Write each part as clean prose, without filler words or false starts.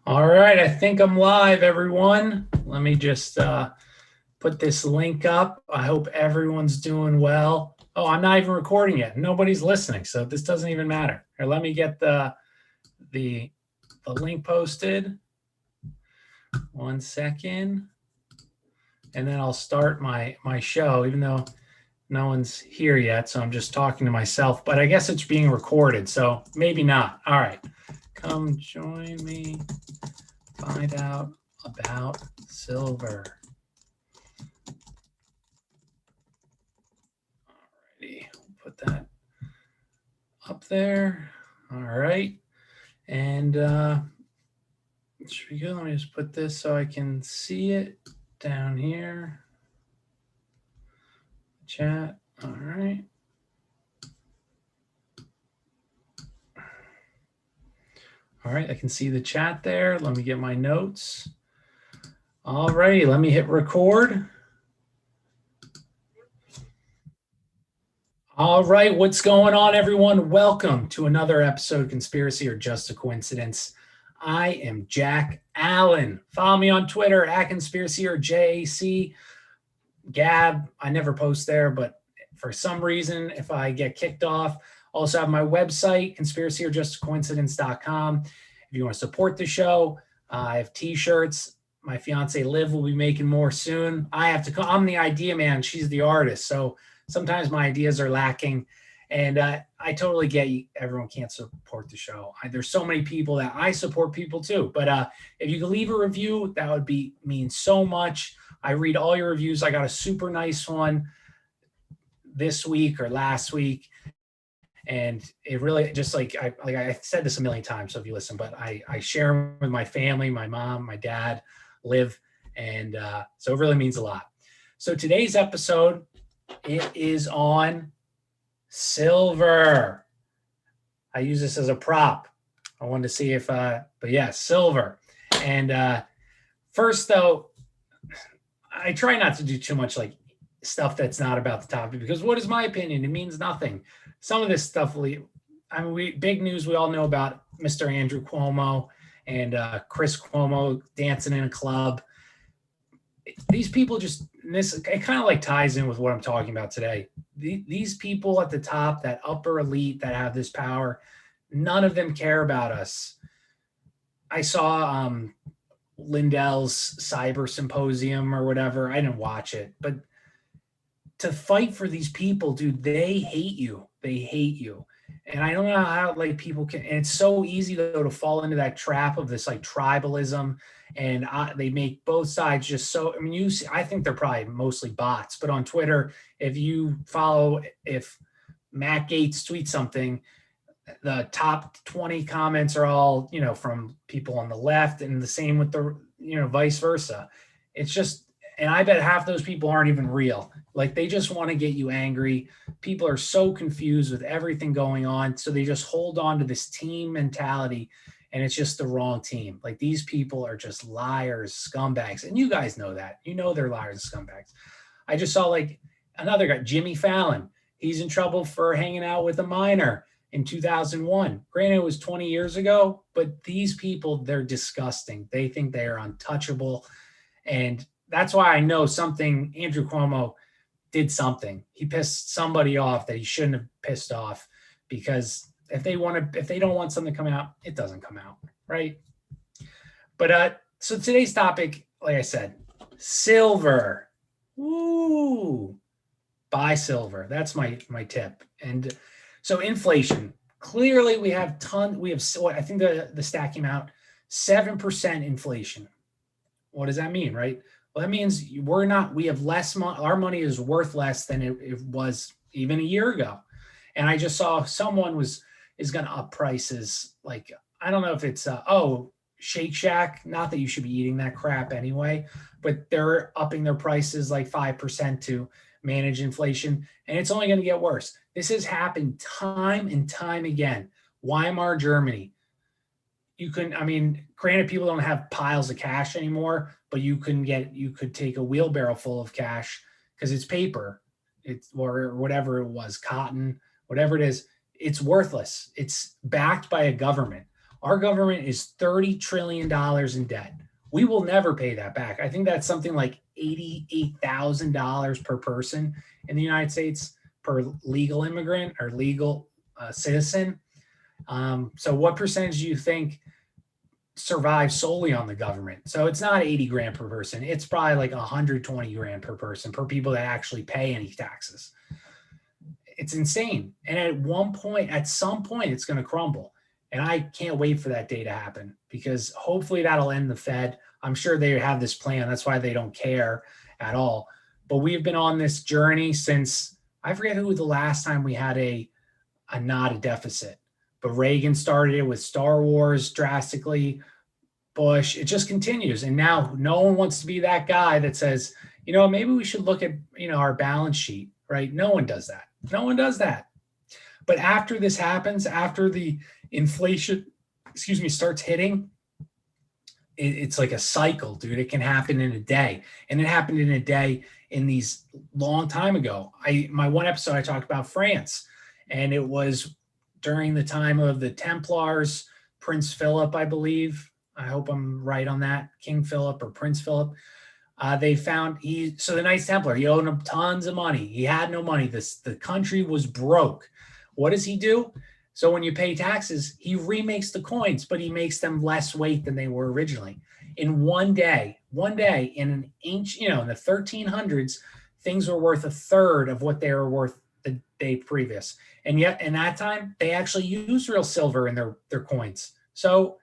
All right, I think I'm live, everyone. Let me just put this link up. I hope everyone's doing well. Oh, I'm not even recording yet. Nobody's listening, so this doesn't even matter. Here, let me get the link posted. 1 second, and then I'll start my show, even though no one's here yet. So I'm just talking to myself, but I guess it's being recorded, so maybe not. All right, come join me. Find out about silver. Alrighty, put that up there. All right, and it should be good. Let me just put this so I can see it down here. Chat. All right. All right, I can see the chat there. Let me get my notes. All righty, let me hit record. All right, what's going on, everyone? Welcome to another episode of Conspiracy or Just a Coincidence. I am Jack Allen. Follow me on Twitter at Conspiracy or JAC. Gab, I never post there, but for some reason, if I get kicked off, also have my website, conspiracyorjustacoincidence.com. If you want to support the show, I have t-shirts. My fiance Liv will be making more soon. I'm the idea man. She's the artist. So sometimes my ideas are lacking. And I totally get you. Everyone can't support the show. There's so many people that I support people too. But if you could leave a review, that would mean so much. I read all your reviews. I got a super nice one this week or last week. And it really just I said this a million times, so if you listen, but I share them with my family, my mom, my dad, Liv, and so it really means a lot. So today's episode, it is on silver. I use this as a prop. I wanted to see if, but yeah, silver. And first though, I try not to do too much like stuff that's not about the topic, because what is my opinion? It means nothing. Some of this stuff, big news we all know about Mr. Andrew Cuomo and Chris Cuomo dancing in a club. These people it kind of like ties in with what I'm talking about today. These people at the top, that upper elite that have this power, none of them care about us. I saw Lindell's cyber symposium or whatever. I didn't watch it, but to fight for these people, dude, they hate you. They hate you. And I don't know how like people can, and it's so easy though to fall into that trap of this like tribalism, and they make both sides just so, I mean, I think they're probably mostly bots, but on Twitter, if Matt Gaetz tweets something, the top 20 comments are all, from people on the left, and the same with the, vice versa. It's just, and I bet half those people aren't even real. Like they just want to get you angry. People are so confused with everything going on. So they just hold on to this team mentality, and it's just the wrong team. Like these people are just liars, scumbags. And you guys know that. You know they're liars and scumbags. I just saw like another guy, Jimmy Fallon. He's in trouble for hanging out with a minor in 2001. Granted, it was 20 years ago, but these people, they're disgusting. They think they are untouchable. And that's why I know Andrew Cuomo did something. He pissed somebody off that he shouldn't have pissed off, because if they don't want something to come out, it doesn't come out, right? But so today's topic, like I said, silver. Woo! Buy silver. That's my tip. And so inflation. Clearly, we have I think the stat came out, 7% inflation. What does that mean, right? Well, that means we have less money. Our money is worth less than it was even a year ago. And I just saw someone is going to up prices. Like, I don't know if it's, Shake Shack, not that you should be eating that crap anyway, but they're upping their prices like 5% to manage inflation. And it's only going to get worse. This has happened time and time again. Weimar, Germany. Granted, people don't have piles of cash anymore, but you could take a wheelbarrow full of cash because it's paper, or whatever it was, cotton, whatever it is, it's worthless. It's backed by a government. Our government is $30 trillion in debt. We will never pay that back. I think that's something like $88,000 per person in the United States per legal immigrant or legal citizen. So what percentage do you think survive solely on the government? So it's not 80 grand per person. It's probably like 120 grand per person, per people that actually pay any taxes. It's insane. And at some point, it's going to crumble. And I can't wait for that day to happen, because hopefully that'll end the Fed. I'm sure they have this plan. That's why they don't care at all. But we've been on this journey since, I forget who the last time we had a not a deficit, but Reagan started it with Star Wars drastically, Bush, it just continues. And now no one wants to be that guy that says, maybe we should look at, our balance sheet, right? No one does that. No one does that. But after this happens, after the inflation, starts hitting, it's like a cycle, dude. It can happen in a day. And it happened in a day in these long time ago. My one episode, I talked about France, and it was during the time of the Templars, Prince Philip, I believe. I hope I'm right on that. King Philip or Prince Philip. They found so the Knights Templar, he owed them tons of money. He had no money. The country was broke. What does he do? So when you pay taxes, he remakes the coins, but he makes them less weight than they were originally. In one day in an ancient, in the 1300s, things were worth a third of what they were worth the day previous. And yet in that time, they actually used real silver in their coins. So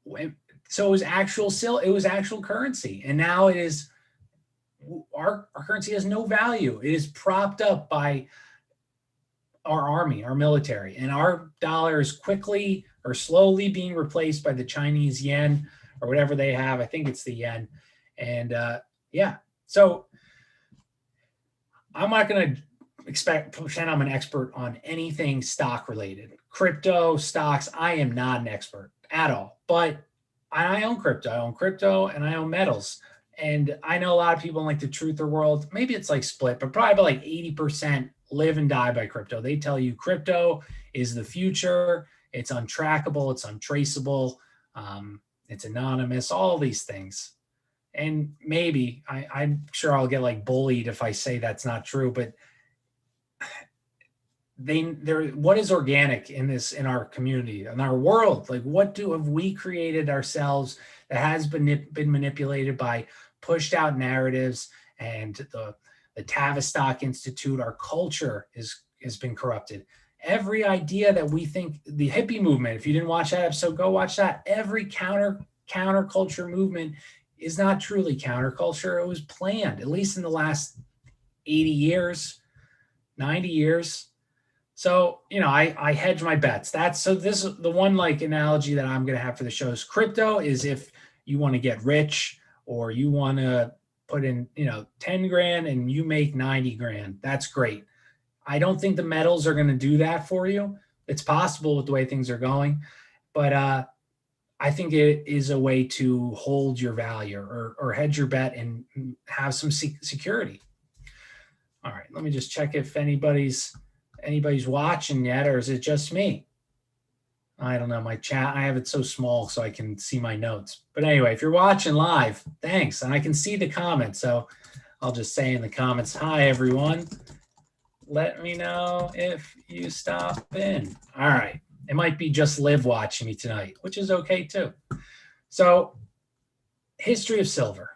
it was actual currency. And now it is, our currency has no value. It is propped up by our army, our military, and our dollar is quickly or slowly being replaced by the Chinese yen or whatever they have. I think it's the yen. And so I'm not going to pretend I'm an expert on anything stock related. Crypto, stocks, I am not an expert at all, but I own crypto. I own crypto and I own metals. And I know a lot of people in like the truther world, maybe it's like split, but probably about like 80% live and die by crypto. They tell you crypto is the future. It's untrackable. It's untraceable. It's anonymous, all these things. And maybe I'm sure I'll get like bullied if I say that's not true, but what is organic in our community, in our world? Like what have we created ourselves that has been manipulated by pushed out narratives and the Tavistock Institute? Our culture has been corrupted. Every idea that we think, the hippie movement, if you didn't watch that episode, go watch that. Every counterculture movement is not truly counterculture. It was planned, at least in the last 80 years, 90 years. So, I hedge my bets. This is the one like analogy that I'm going to have for the show is crypto is if you want to get rich or you want to put in, 10 grand and you make 90 grand. That's great. I don't think the metals are going to do that for you. It's possible with the way things are going, but I think it is a way to hold your value or hedge your bet and have some security. All right, let me just check if anybody's watching yet, or is it just me? I don't know. My chat, I have it so small so I can see my notes. But anyway, if you're watching live, thanks. And I can see the comments. So I'll just say in the comments, hi, everyone. Let me know if you stop in. All right. It might be just Liv watching me tonight, which is okay too. So history of silver,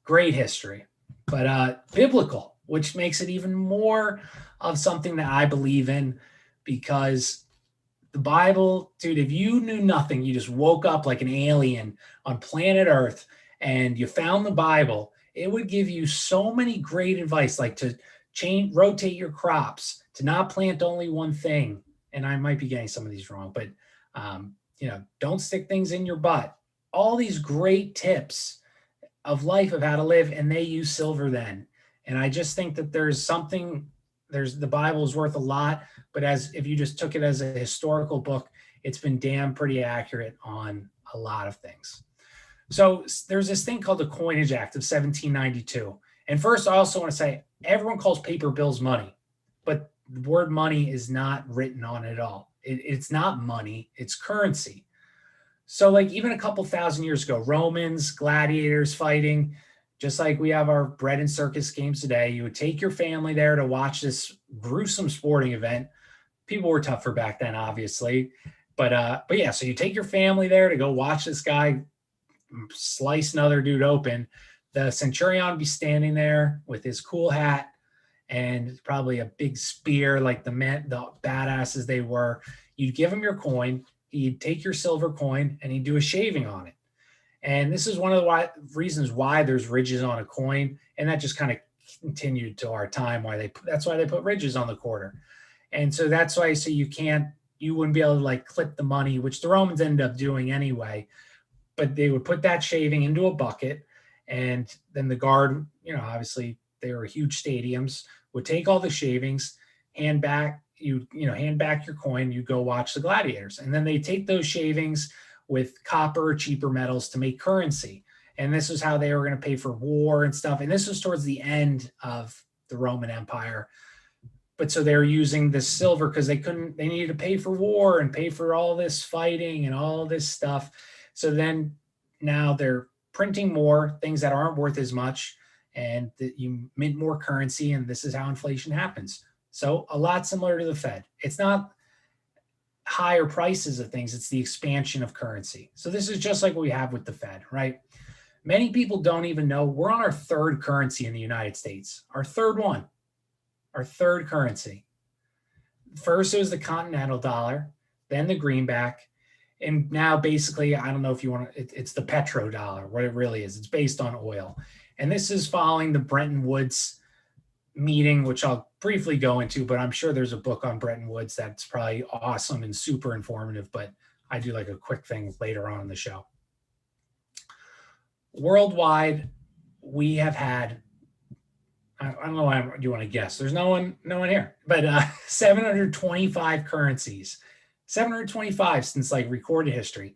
great history, but biblical, which makes it even more of something that I believe in, because the Bible, dude, if you knew nothing, you just woke up like an alien on planet Earth and you found the Bible, it would give you so many great advice, like to rotate your crops, to not plant only one thing. And I might be getting some of these wrong, but don't stick things in your butt. All these great tips of life of how to live, and they use silver then. And I just think that the Bible is worth a lot, but if you just took it as a historical book, it's been damn pretty accurate on a lot of things. So there's this thing called the Coinage Act of 1792. And first, I also want to say, everyone calls paper bills money, but the word money is not written on it at all. It's not money, it's currency. So like even a couple thousand years ago, Romans, gladiators fighting, just like we have our bread and circus games today, you would take your family there to watch this gruesome sporting event. People were tougher back then, obviously. But yeah, so you take your family there to go watch this guy slice another dude open. The centurion would be standing there with his cool hat and probably a big spear, like the badasses they were. You'd give him your coin. He'd take your silver coin and he'd do a shaving on it. And this is one of the reasons why there's ridges on a coin, and that just kind of continued to our time. That's why they put ridges on the quarter, and so that's why. So you wouldn't be able to like clip the money, which the Romans ended up doing anyway. But they would put that shaving into a bucket, and then the guard, obviously they were huge stadiums, would take all the shavings, hand back your coin, you go watch the gladiators, and then they take those shavings with copper, cheaper metals to make currency. And this is how they were going to pay for war and stuff. And this was towards the end of the Roman Empire. But so they were using the silver because they needed to pay for war and pay for all this fighting and all this stuff. So then now they're printing more things that aren't worth as much, and you mint more currency, and this is how inflation happens. So a lot similar to the Fed. It's not higher prices of things, it's the expansion of currency. So this is just like what we have with the Fed, right? Many people don't even know we're on our third currency in the United States, our third one, our third currency. First, it was the continental dollar, then the greenback, and now basically, I don't know if you want to, it's the petrodollar, what it really is. It's based on oil. And this is following the Bretton Woods meeting, which I'll briefly go into, but I'm sure there's a book on Bretton Woods that's probably awesome and super informative, but I do like a quick thing later on in the show. Worldwide, we have had, I don't know why you want to guess. There's no one here, but 725 currencies, 725 since like recorded history.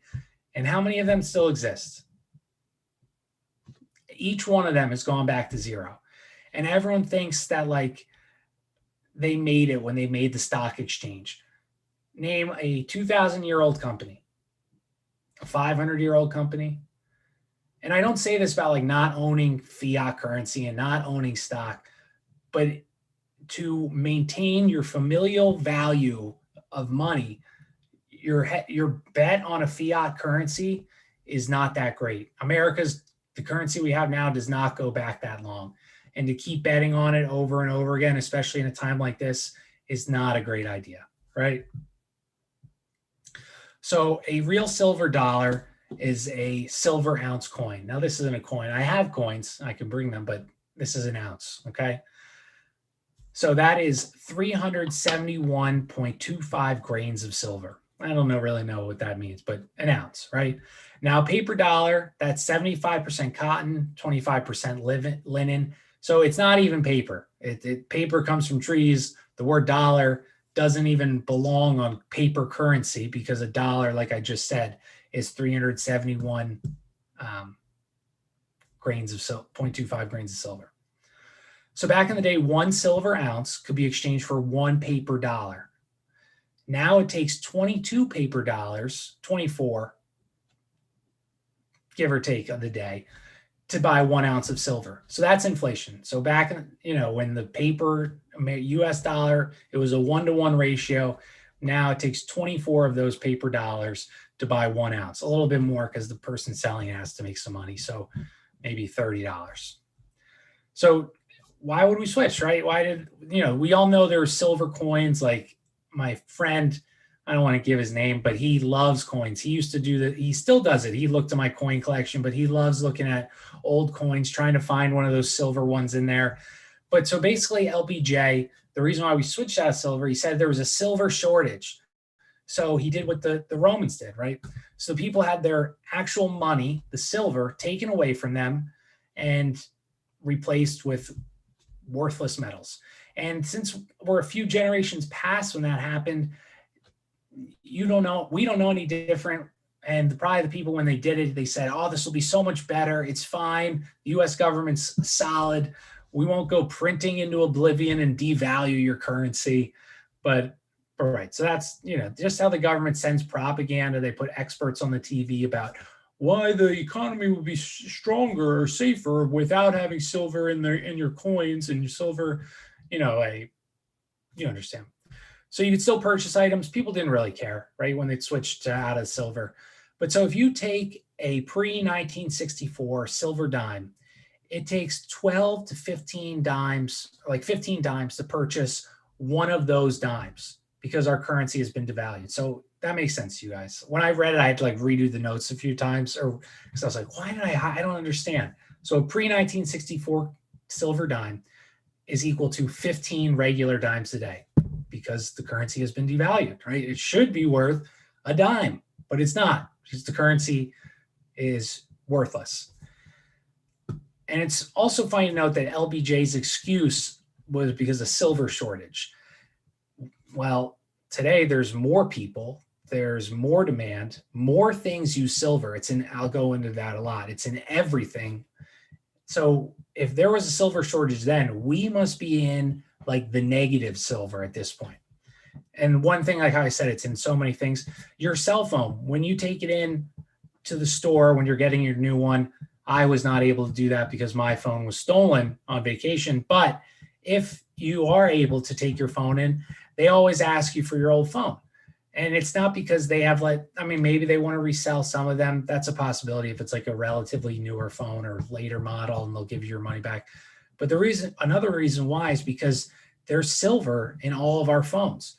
And how many of them still exist? Each one of them has gone back to zero. And everyone thinks that like they made it when they made the stock exchange. Name a 2,000-year-old company, a 500-year-old company. And I don't say this about like not owning fiat currency and not owning stock, but to maintain your familial value of money, your bet on a fiat currency is not that great. The currency we have now does not go back that long. And to keep betting on it over and over again, especially in a time like this, is not a great idea, right? So a real silver dollar is a silver ounce coin. Now, this isn't a coin. I have coins. I can bring them, but this is an ounce, okay? So that is 371.25 grains of silver. I don't really know what that means, but an ounce, right? Now, paper dollar, that's 75% cotton, 25% linen. So it's not even paper. Paper comes from trees. The word dollar doesn't even belong on paper currency because a dollar, like I just said, is 371 grains of 0.25 grains of silver. So back in the day, 1 silver ounce could be exchanged for 1 paper dollar. Now it takes 22 paper dollars, 24, give or take of the day, to buy 1 ounce of silver. So that's inflation. So back in, when the paper US dollar, it was a 1-to-1 ratio. Now it takes 24 of those paper dollars to buy 1 ounce, a little bit more because the person selling it has to make some money. So maybe $30. So why would we switch, right? We all know there are silver coins. Like my friend, I don't want to give his name, but he loves coins. He used to do that. He still does it. He looked at my coin collection, but he loves looking at old coins, trying to find one of those silver ones in there. But so basically LBJ, the reason why we switched out of silver, he said there was a silver shortage. So he did what the Romans did, right? So people had their actual money, the silver, taken away from them and replaced with worthless metals. And since we're a few generations past when that happened, we don't know any different. And probably the people, when they did it, they said, oh, this will be so much better. It's fine. The US government's solid. We won't go printing into oblivion and devalue your currency. But All right. So that's, just how the government sends propaganda. They put experts on the TV about why the economy would be stronger or safer without having silver in your coins and your silver, you understand. So you could still purchase items. People didn't really care, right, when they switched to out of silver. But so if you take a pre-1964 silver dime, it takes 12 to 15 dimes, like 15 dimes to purchase one of those dimes because our currency has been devalued. So that makes sense to you guys. When I read it, I had to like redo the notes a few times, or because I was like, why did I don't understand. So a pre-1964 silver dime is equal to 15 regular dimes today because the currency has been devalued, right? It should be worth a dime, but it's not because the currency is worthless. And it's also funny to note that LBJ's excuse was because of silver shortage. Well, today there's more people, there's more demand, more things use silver. I'll go into that a lot. It's in everything. So if there was a silver shortage then, we must be in like the negative silver at this point. And one thing, like how I said, it's in so many things. Your cell phone, when you take it in to the store, when you're getting your new one, I was not able to do that because my phone was stolen on vacation. But if you are able to take your phone in, they always ask you for your old phone. And it's not because they have maybe they want to resell some of them. That's a possibility if it's like a relatively newer phone or later model and they'll give you your money back. But another reason why is because there's silver in all of our phones.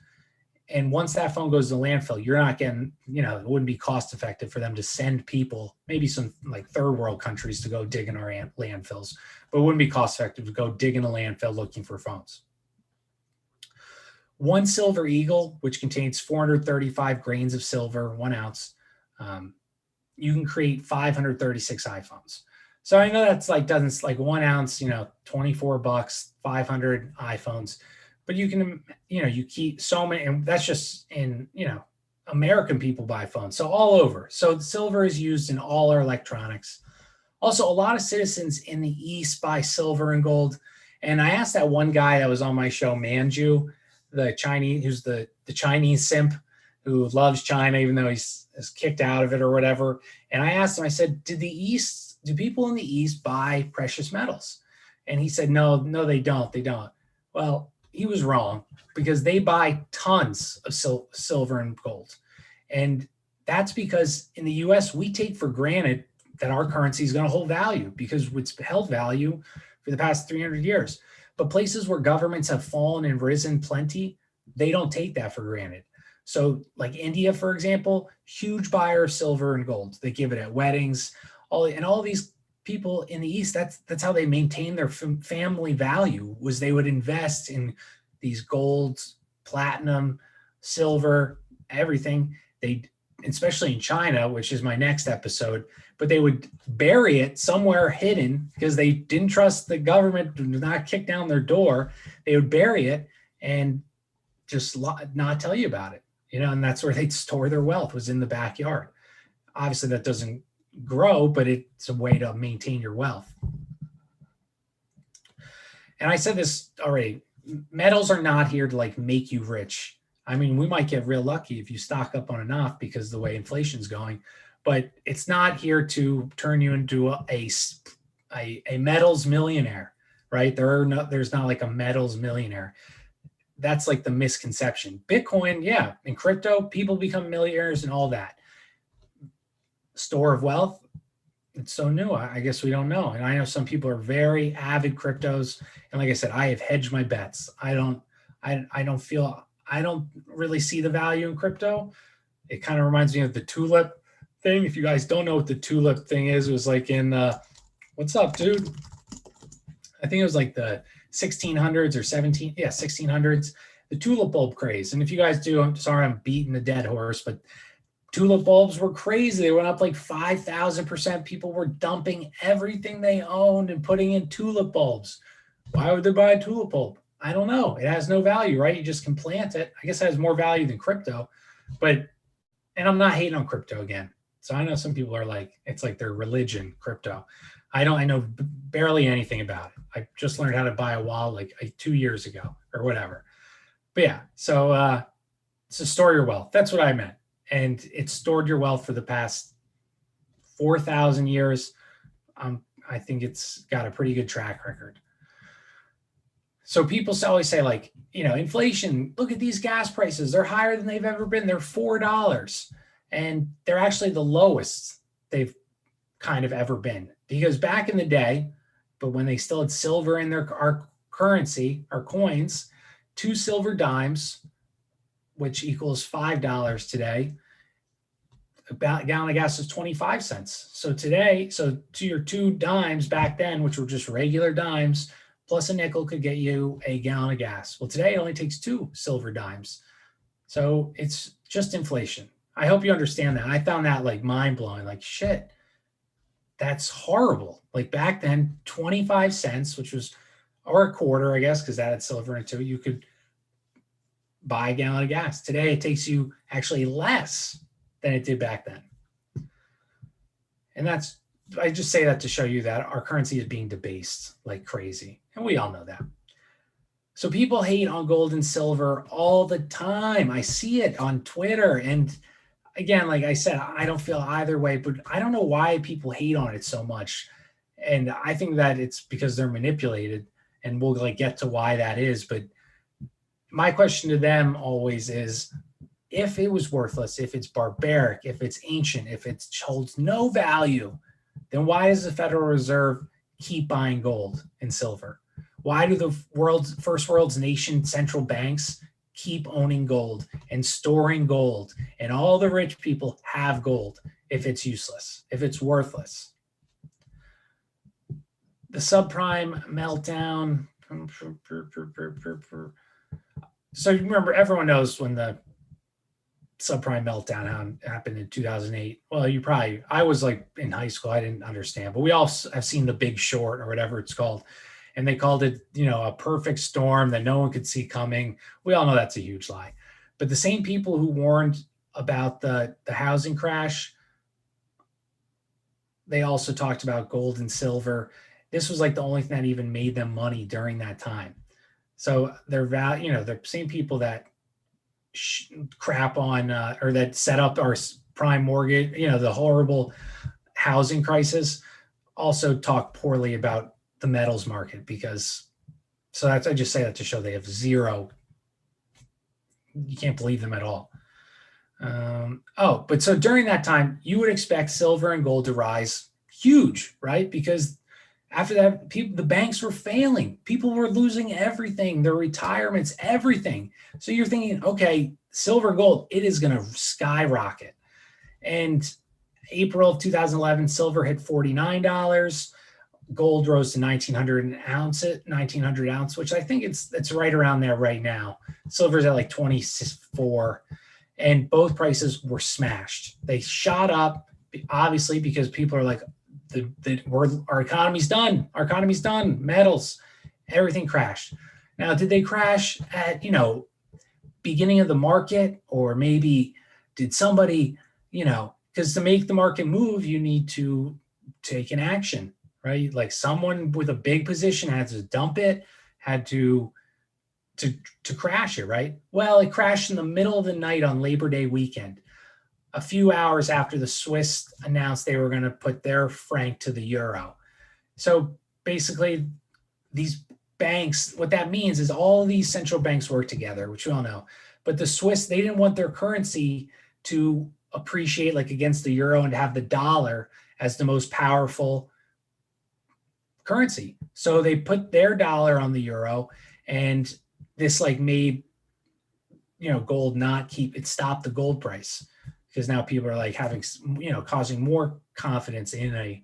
And once that phone goes to landfill, you're not getting, it wouldn't be cost effective for them to send people, maybe some like third world countries to go dig in our landfills, but it wouldn't be cost effective to go dig in a landfill looking for phones. One silver eagle, which contains 435 grains of silver, 1 ounce, you can create 536 iPhones. So I know that's doesn't 1 ounce, $24, 500 iPhones. But you can, you keep so many, and that's just in, American people buy phones. So all over. So silver is used in all our electronics. Also, a lot of citizens in the East buy silver and gold. And I asked that one guy that was on my show, Manju, the Chinese, who's the Chinese simp who loves China, even though he's kicked out of it or whatever. And I asked him, I said, do people in the East buy precious metals? And he said, no, they don't. They don't. Well, he was wrong because they buy tons of silver and gold. And that's because in the US, we take for granted that our currency is going to hold value because it's held value for the past 300 years. But places where governments have fallen and risen plenty, they don't take that for granted. So like India, for example, huge buyer of silver and gold. They give it at weddings, all these people in the East, that's how they maintain their family value, was they would invest in these golds, platinum, silver, everything. They, especially in China, which is my next episode, but they would bury it somewhere hidden because they didn't trust the government to not kick down their door. They would bury it and just not tell you about it, and that's where they'd store their wealth, was in the backyard. Obviously that doesn't grow, but it's a way to maintain your wealth. And I said this already, metals are not here to make you rich. I mean, we might get real lucky if you stock up on enough because of the way inflation's going, but it's not here to turn you into a metals millionaire, right? There's not like a metals millionaire. That's like the misconception. Bitcoin, yeah, in crypto, people become millionaires and all that. Store of wealth, it's so new. I guess we don't know. And I know some people are very avid cryptos. And like I said, I have hedged my bets. I don't really see the value in crypto. It kind of reminds me of the tulip thing. If you guys don't know what the tulip thing is, it was like in what's up, dude? I think it was like the 1600s or 1600s, the tulip bulb craze. And if you guys do, I'm sorry, I'm beating the dead horse, but tulip bulbs were crazy. They went up like 5,000%. People were dumping everything they owned and putting in tulip bulbs. Why would they buy a tulip bulb? I don't know. It has no value, right? You just can plant it. I guess it has more value than crypto. And I'm not hating on crypto again. So I know some people are like, it's like their religion, crypto. I know barely anything about it. I just learned how to buy a wallet like 2 years ago or whatever. But yeah, so So store your wealth. That's what I meant. And it's stored your wealth for the past 4,000 years. I think it's got a pretty good track record. So people always say, like, inflation, look at these gas prices. They're higher than they've ever been. They're $4. And they're actually the lowest they've kind of ever been. Because back in the day, but when they still had silver in our currency, our coins, 2 silver dimes, which equals $5 today, a gallon of gas is 25 cents. So today, to your 2 dimes back then, which were just regular dimes, plus a nickel could get you a gallon of gas. Well, today it only takes 2 silver dimes. So it's just inflation. I hope you understand that. I found that like mind blowing, like shit, that's horrible. Like back then, 25 cents, which was, or a quarter, I guess, because that had silver in it too, you could buy a gallon of gas. Today, it takes you actually less than it did back then. And I just say that to show you that our currency is being debased like crazy. And we all know that. So people hate on gold and silver all the time. I see it on Twitter. And again, like I said, I don't feel either way, but I don't know why people hate on it so much. And I think that it's because they're manipulated, and we'll like get to why that is. But my question to them always is, if it was worthless, if it's barbaric, if it's ancient, if it holds no value, then why does the Federal Reserve keep buying gold and silver? Why do the first world's nation central banks keep owning gold and storing gold? And all the rich people have gold if it's useless, if it's worthless. The subprime meltdown. So remember, everyone knows when the subprime meltdown happened in 2008. Well, I was like in high school, I didn't understand, but we all have seen The Big Short or whatever it's called. And they called it, a perfect storm that no one could see coming. We all know that's a huge lie. But the same people who warned about the housing crash, they also talked about gold and silver. This was like the only thing that even made them money during that time. So they're the same people that crap on or that set up our prime mortgage, the horrible housing crisis, also talk poorly about the metals market I just say that to show they have zero. You can't believe them at all. But so during that time, you would expect silver and gold to rise huge, right? Because after that, the banks were failing. People were losing everything, their retirements, everything. So you're thinking, okay, silver, gold, it is going to skyrocket. And April of 2011, silver hit $49. Gold rose to 1,900 ounce, which I think it's right around there right now. Silver's at like 24, and both prices were smashed. They shot up, obviously, because people are like, our economy's done. Our economy's done. Metals, everything crashed. Now, did they crash at, beginning of the market, or maybe did somebody, because to make the market move, you need to take an action, right? Like someone with a big position had to dump it, had to crash it, right? Well, it crashed in the middle of the night on Labor Day weekend, a few hours after the Swiss announced they were going to put their franc to the euro. So basically, these banks, what that means is all these central banks work together, which we all know. But the Swiss, they didn't want their currency to appreciate like against the euro and to have the dollar as the most powerful currency. So they put their dollar on the euro, and this like made, gold not keep, it stopped the gold price, because now people are like having, causing more confidence in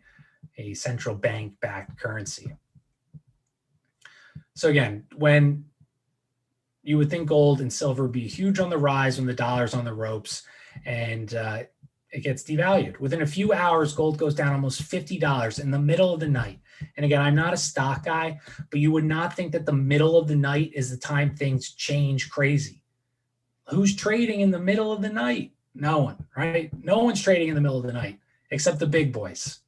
a central bank backed currency. So again, when you would think gold and silver would be huge on the rise when the dollar's on the ropes, and it gets devalued. Within a few hours, gold goes down almost $50 in the middle of the night. And again, I'm not a stock guy, but you would not think that the middle of the night is the time things change crazy. Who's trading in the middle of the night? No one, right? No one's trading in the middle of the night except the big boys.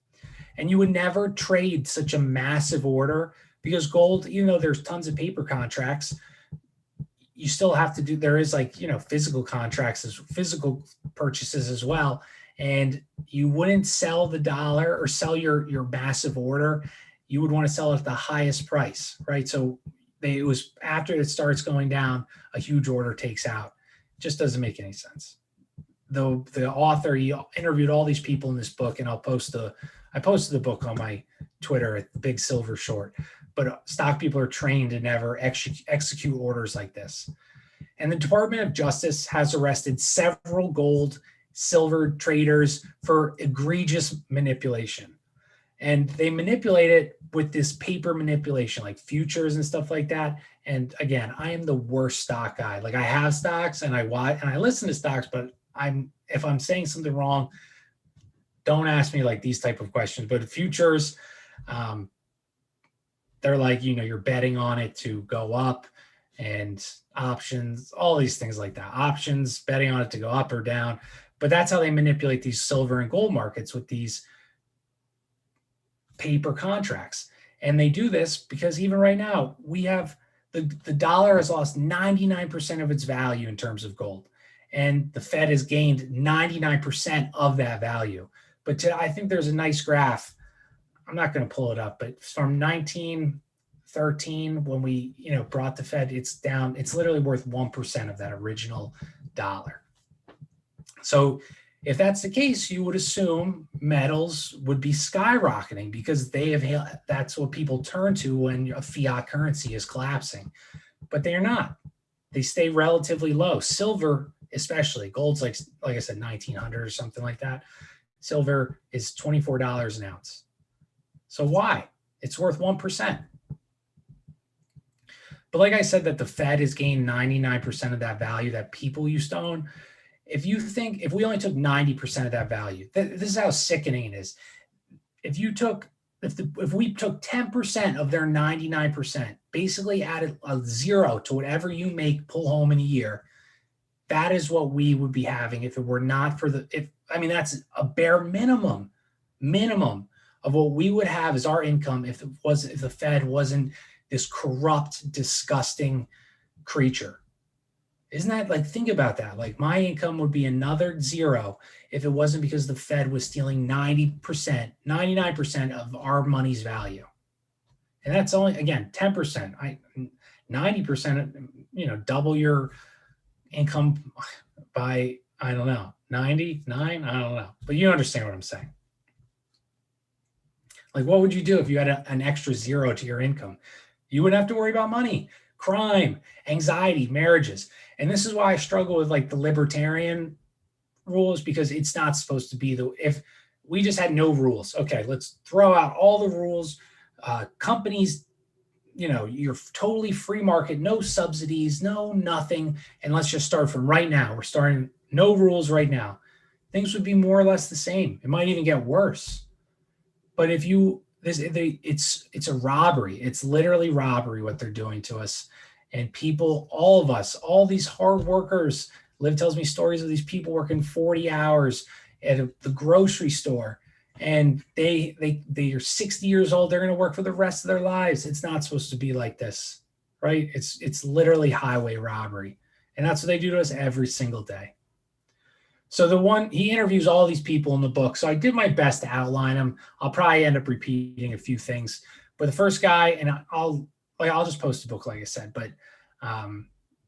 And you would never trade such a massive order, because gold, even though there's tons of paper contracts, you still have to do, there is like, physical contracts, as physical purchases as well. And you wouldn't sell the dollar or sell your massive order. You would want to sell it at the highest price, right? So it was after it starts going down, a huge order takes out. It just doesn't make any sense. Though the author, he interviewed all these people in this book, and I posted the book on my Twitter at Big Silver Short. But stock people are trained to never execute orders like this. And the Department of Justice has arrested several gold, silver traders for egregious manipulation. And they manipulate it with this paper manipulation, like futures and stuff like that. And again, I am the worst stock guy. Like, I have stocks and I watch and I listen to stocks, but if I'm saying something wrong, don't ask me like these type of questions. But futures, they're like, you're betting on it to go up, and options, all these things like that. Options, betting on it to go up or down. But that's how they manipulate these silver and gold markets, with these paper contracts. And they do this because even right now, we have the dollar has lost 99% of its value in terms of gold. And the Fed has gained 99% of that value. But I think there's a nice graph. I'm not going to pull it up, but from 1913, when we, brought the Fed, it's down. It's literally worth 1% of that original dollar. So if that's the case, you would assume metals would be skyrocketing, because that's what people turn to when a fiat currency is collapsing. But they're not. They stay relatively low. Silver, especially, gold's like I said, 1900 or something like that. Silver is $24 an ounce. So why? It's worth 1%. But like I said, that the Fed has gained 99% of that value that people used to own. If we only took 90% of that value, this is how sickening it is. If we took 10% of their 99%, basically added a zero to whatever you pull home in a year, that is what we would be having if it were not for that's a bare minimum of what we would have as our income if the Fed wasn't this corrupt, disgusting creature. Isn't that, like, think about that. Like, my income would be another zero if it wasn't because the Fed was stealing 90%, 99% of our money's value. And that's only, again, 10%. 90%, double your income by, I don't know, 99? I don't know. But you understand what I'm saying. Like, what would you do if you had an extra zero to your income? You wouldn't have to worry about money, crime, anxiety, marriages. And this is why I struggle with like the libertarian rules, because it's not supposed to be if we just had no rules. Okay, let's throw out all the rules. Companies, you're totally free market, no subsidies, no nothing. And let's just start from right now. We're starting no rules right now. Things would be more or less the same. It might even get worse. But if it's a robbery. It's literally robbery what they're doing to us. And people, all of us, all these hard workers, Liv tells me stories of these people working 40 hours at the grocery store, and they are 60 years old. They're going to work for the rest of their lives. It's not supposed to be like this, right? It's literally highway robbery. And that's what they do to us every single day. So he interviews all these people in the book. So I did my best to outline them. I'll probably end up repeating a few things. But the first guy, and I'll just post the book, like I said, but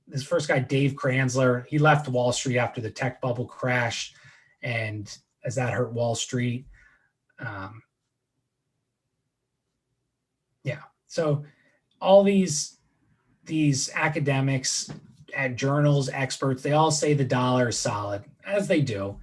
this first guy, Dave Kranzler, he left Wall Street after the tech bubble crash, and as that hurt Wall Street. So all these academics at journals, experts, they all say the dollar is solid, as they do.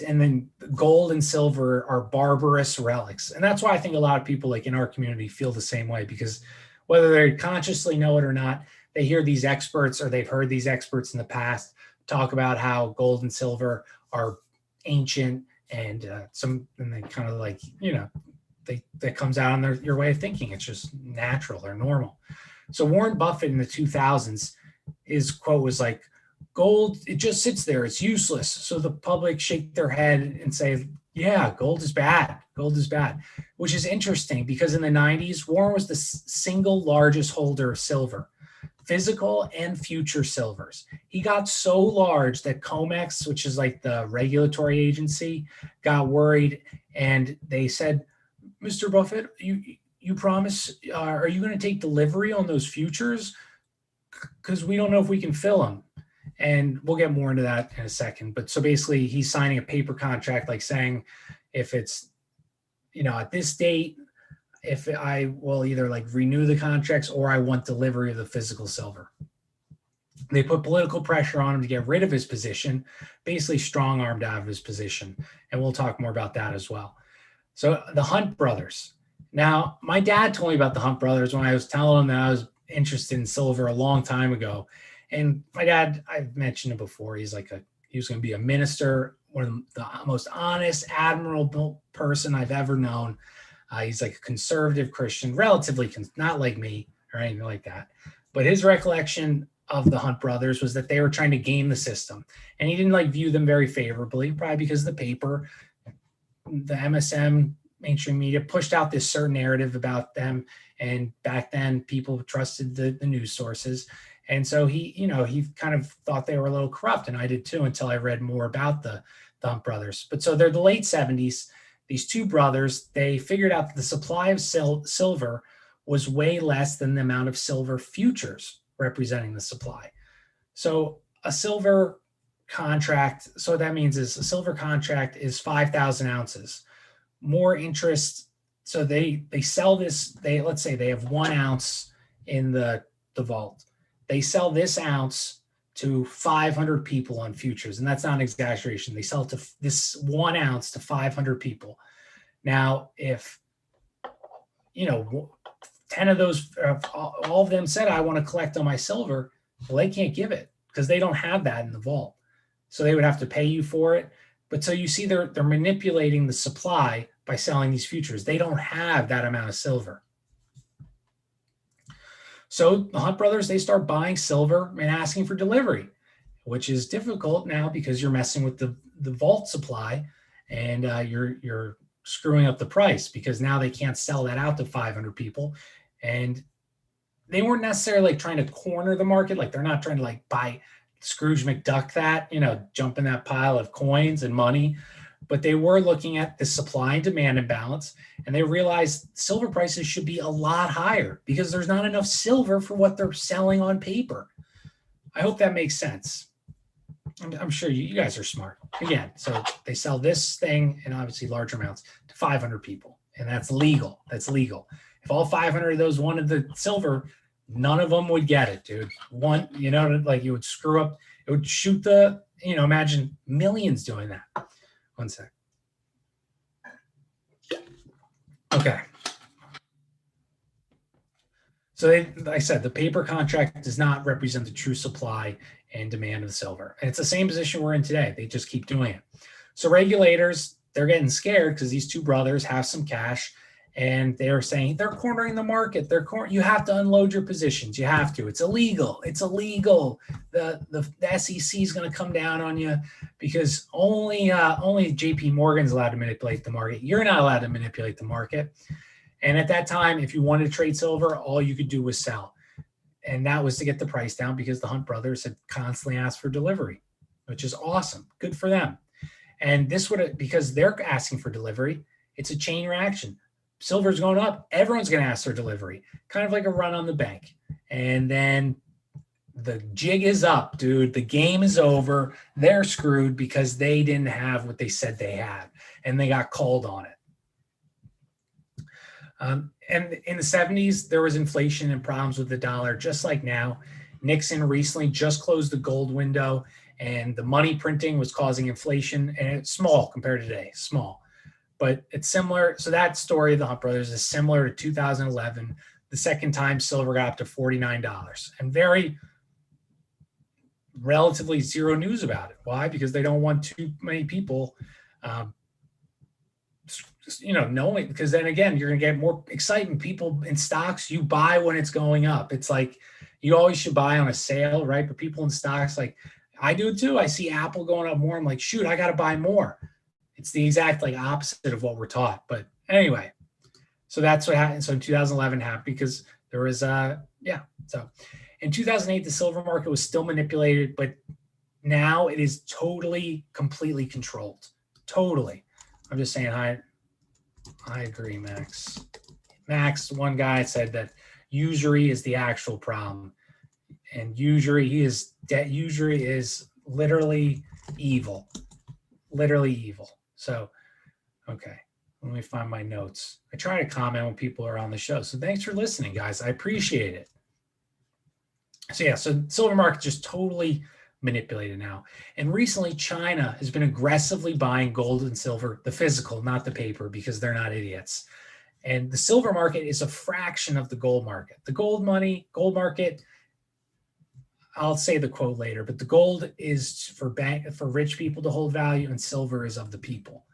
And then gold and silver are barbarous relics. And that's why I think a lot of people like in our community feel the same way, because whether they consciously know it or not, they hear these experts, or they've heard these experts in the past talk about how gold and silver are ancient, and they kind of like, that comes out on your way of thinking. It's just natural or normal. So Warren Buffett in the 2000s, his quote was like, gold, it just sits there. It's useless. So the public shake their head and say, yeah, gold is bad. Gold is bad, which is interesting because in the 90s, Warren was the single largest holder of silver. physical and future silvers. He got so large that COMEX, which is like the regulatory agency, got worried, and they said, "Mr. Buffett, you promise? Are you going to take delivery on those futures? Because we don't know if we can fill them." And we'll get more into that in a second. But so basically, he's signing a paper contract, like saying, if it's, at this date, if I will either like renew the contracts or I want delivery of the physical silver. They put political pressure on him to get rid of his position, basically strong armed out of his position. And we'll talk more about that as well. So the Hunt brothers. Now, my dad told me about the Hunt brothers when I was telling him that I was interested in silver a long time ago. And my dad, I've mentioned it before, he was going to be a minister, one of the most honest, admirable person I've ever known. He's like a conservative Christian, relatively, not like me or anything like that. But his recollection of the Hunt brothers was that they were trying to game the system. And he didn't view them very favorably, probably because the paper, the MSM, mainstream media pushed out this certain narrative about them. And back then people trusted the news sources. And so he kind of thought they were a little corrupt. And I did too, until I read more about the Hunt brothers. But so they're the late 70s. These two brothers, they figured out that the supply of silver was way less than the amount of silver futures representing the supply. So a silver contract, so that means is a silver contract is 5,000 ounces. More interest, so they sell this, let's say they have 1 ounce in the vault. They sell this ounce to 500 people on futures, and that's not an exaggeration. They sell to this 1 ounce to 500 people. Now, if 10 of those, all of them said, "I want to collect on my silver," well, they can't give it because they don't have that in the vault. So they would have to pay you for it. But so you see, they're manipulating the supply by selling these futures. They don't have that amount of silver. So the Hunt brothers, they start buying silver and asking for delivery, which is difficult now because you're messing with the vault supply, and you're screwing up the price because now they can't sell that out to 500 people. And they weren't necessarily trying to corner the market. They're not trying to buy Scrooge McDuck that, jump in that pile of coins and money. But they were looking at the supply and demand imbalance, and they realized silver prices should be a lot higher because there's not enough silver for what they're selling on paper. I hope that makes sense. I'm sure you guys are smart. Again, so they sell this thing in obviously large amounts to 500 people, and that's legal. That's legal. If all 500 of those wanted the silver, none of them would get it, dude. One, you would screw up. It would shoot imagine millions doing that. One sec. Okay. So like I said, the paper contract does not represent the true supply and demand of silver. And it's the same position we're in today. They just keep doing it. So regulators, they're getting scared because these two brothers have some cash, and they're saying they're cornering the market. You have to unload your positions. You have to. It's illegal. It's illegal. The SEC is going to come down on you because only JP Morgan's allowed to manipulate the market. You're not allowed to manipulate the market. And at that time, if you wanted to trade silver, all you could do was sell. And that was to get the price down because the Hunt brothers had constantly asked for delivery, which is awesome. Good for them. And because they're asking for delivery, it's a chain reaction. Silver's going up. Everyone's going to ask for delivery, kind of like a run on the bank. And then the jig is up, dude. The game is over. They're screwed because they didn't have what they said they had, and they got called on it. And in the 70s, there was inflation and problems with the dollar, just like now. Nixon recently just closed the gold window, and the money printing was causing inflation, and it's small compared to today, small. But it's similar. So that story of the Hunt brothers is similar to 2011, the second time silver got up to $49, and very relatively zero news about it. Why? Because they don't want too many people knowing, because then again, you're going to get more excitement. People in stocks, you buy when it's going up. It's like you always should buy on a sale, right? But people in stocks, I do too. I see Apple going up more. I'm like, shoot, I got to buy more. It's the exact opposite of what we're taught. But anyway, so that's what happened. So in 2011 happened because there was So In 2008, the silver market was still manipulated, but now it is totally, completely controlled. Totally. I'm just saying, I agree, Max. Max, one guy said that usury is the actual problem. And usury is literally evil. Literally evil. So, okay. Let me find my notes. I try to comment when people are on the show. So thanks for listening, guys. I appreciate it. So yeah, so silver market just totally manipulated now. And recently, China has been aggressively buying gold and silver, the physical, not the paper, because they're not idiots. And the silver market is a fraction of the gold market. The gold market, I'll say the quote later, but the gold is for rich people to hold value, and silver is of the people.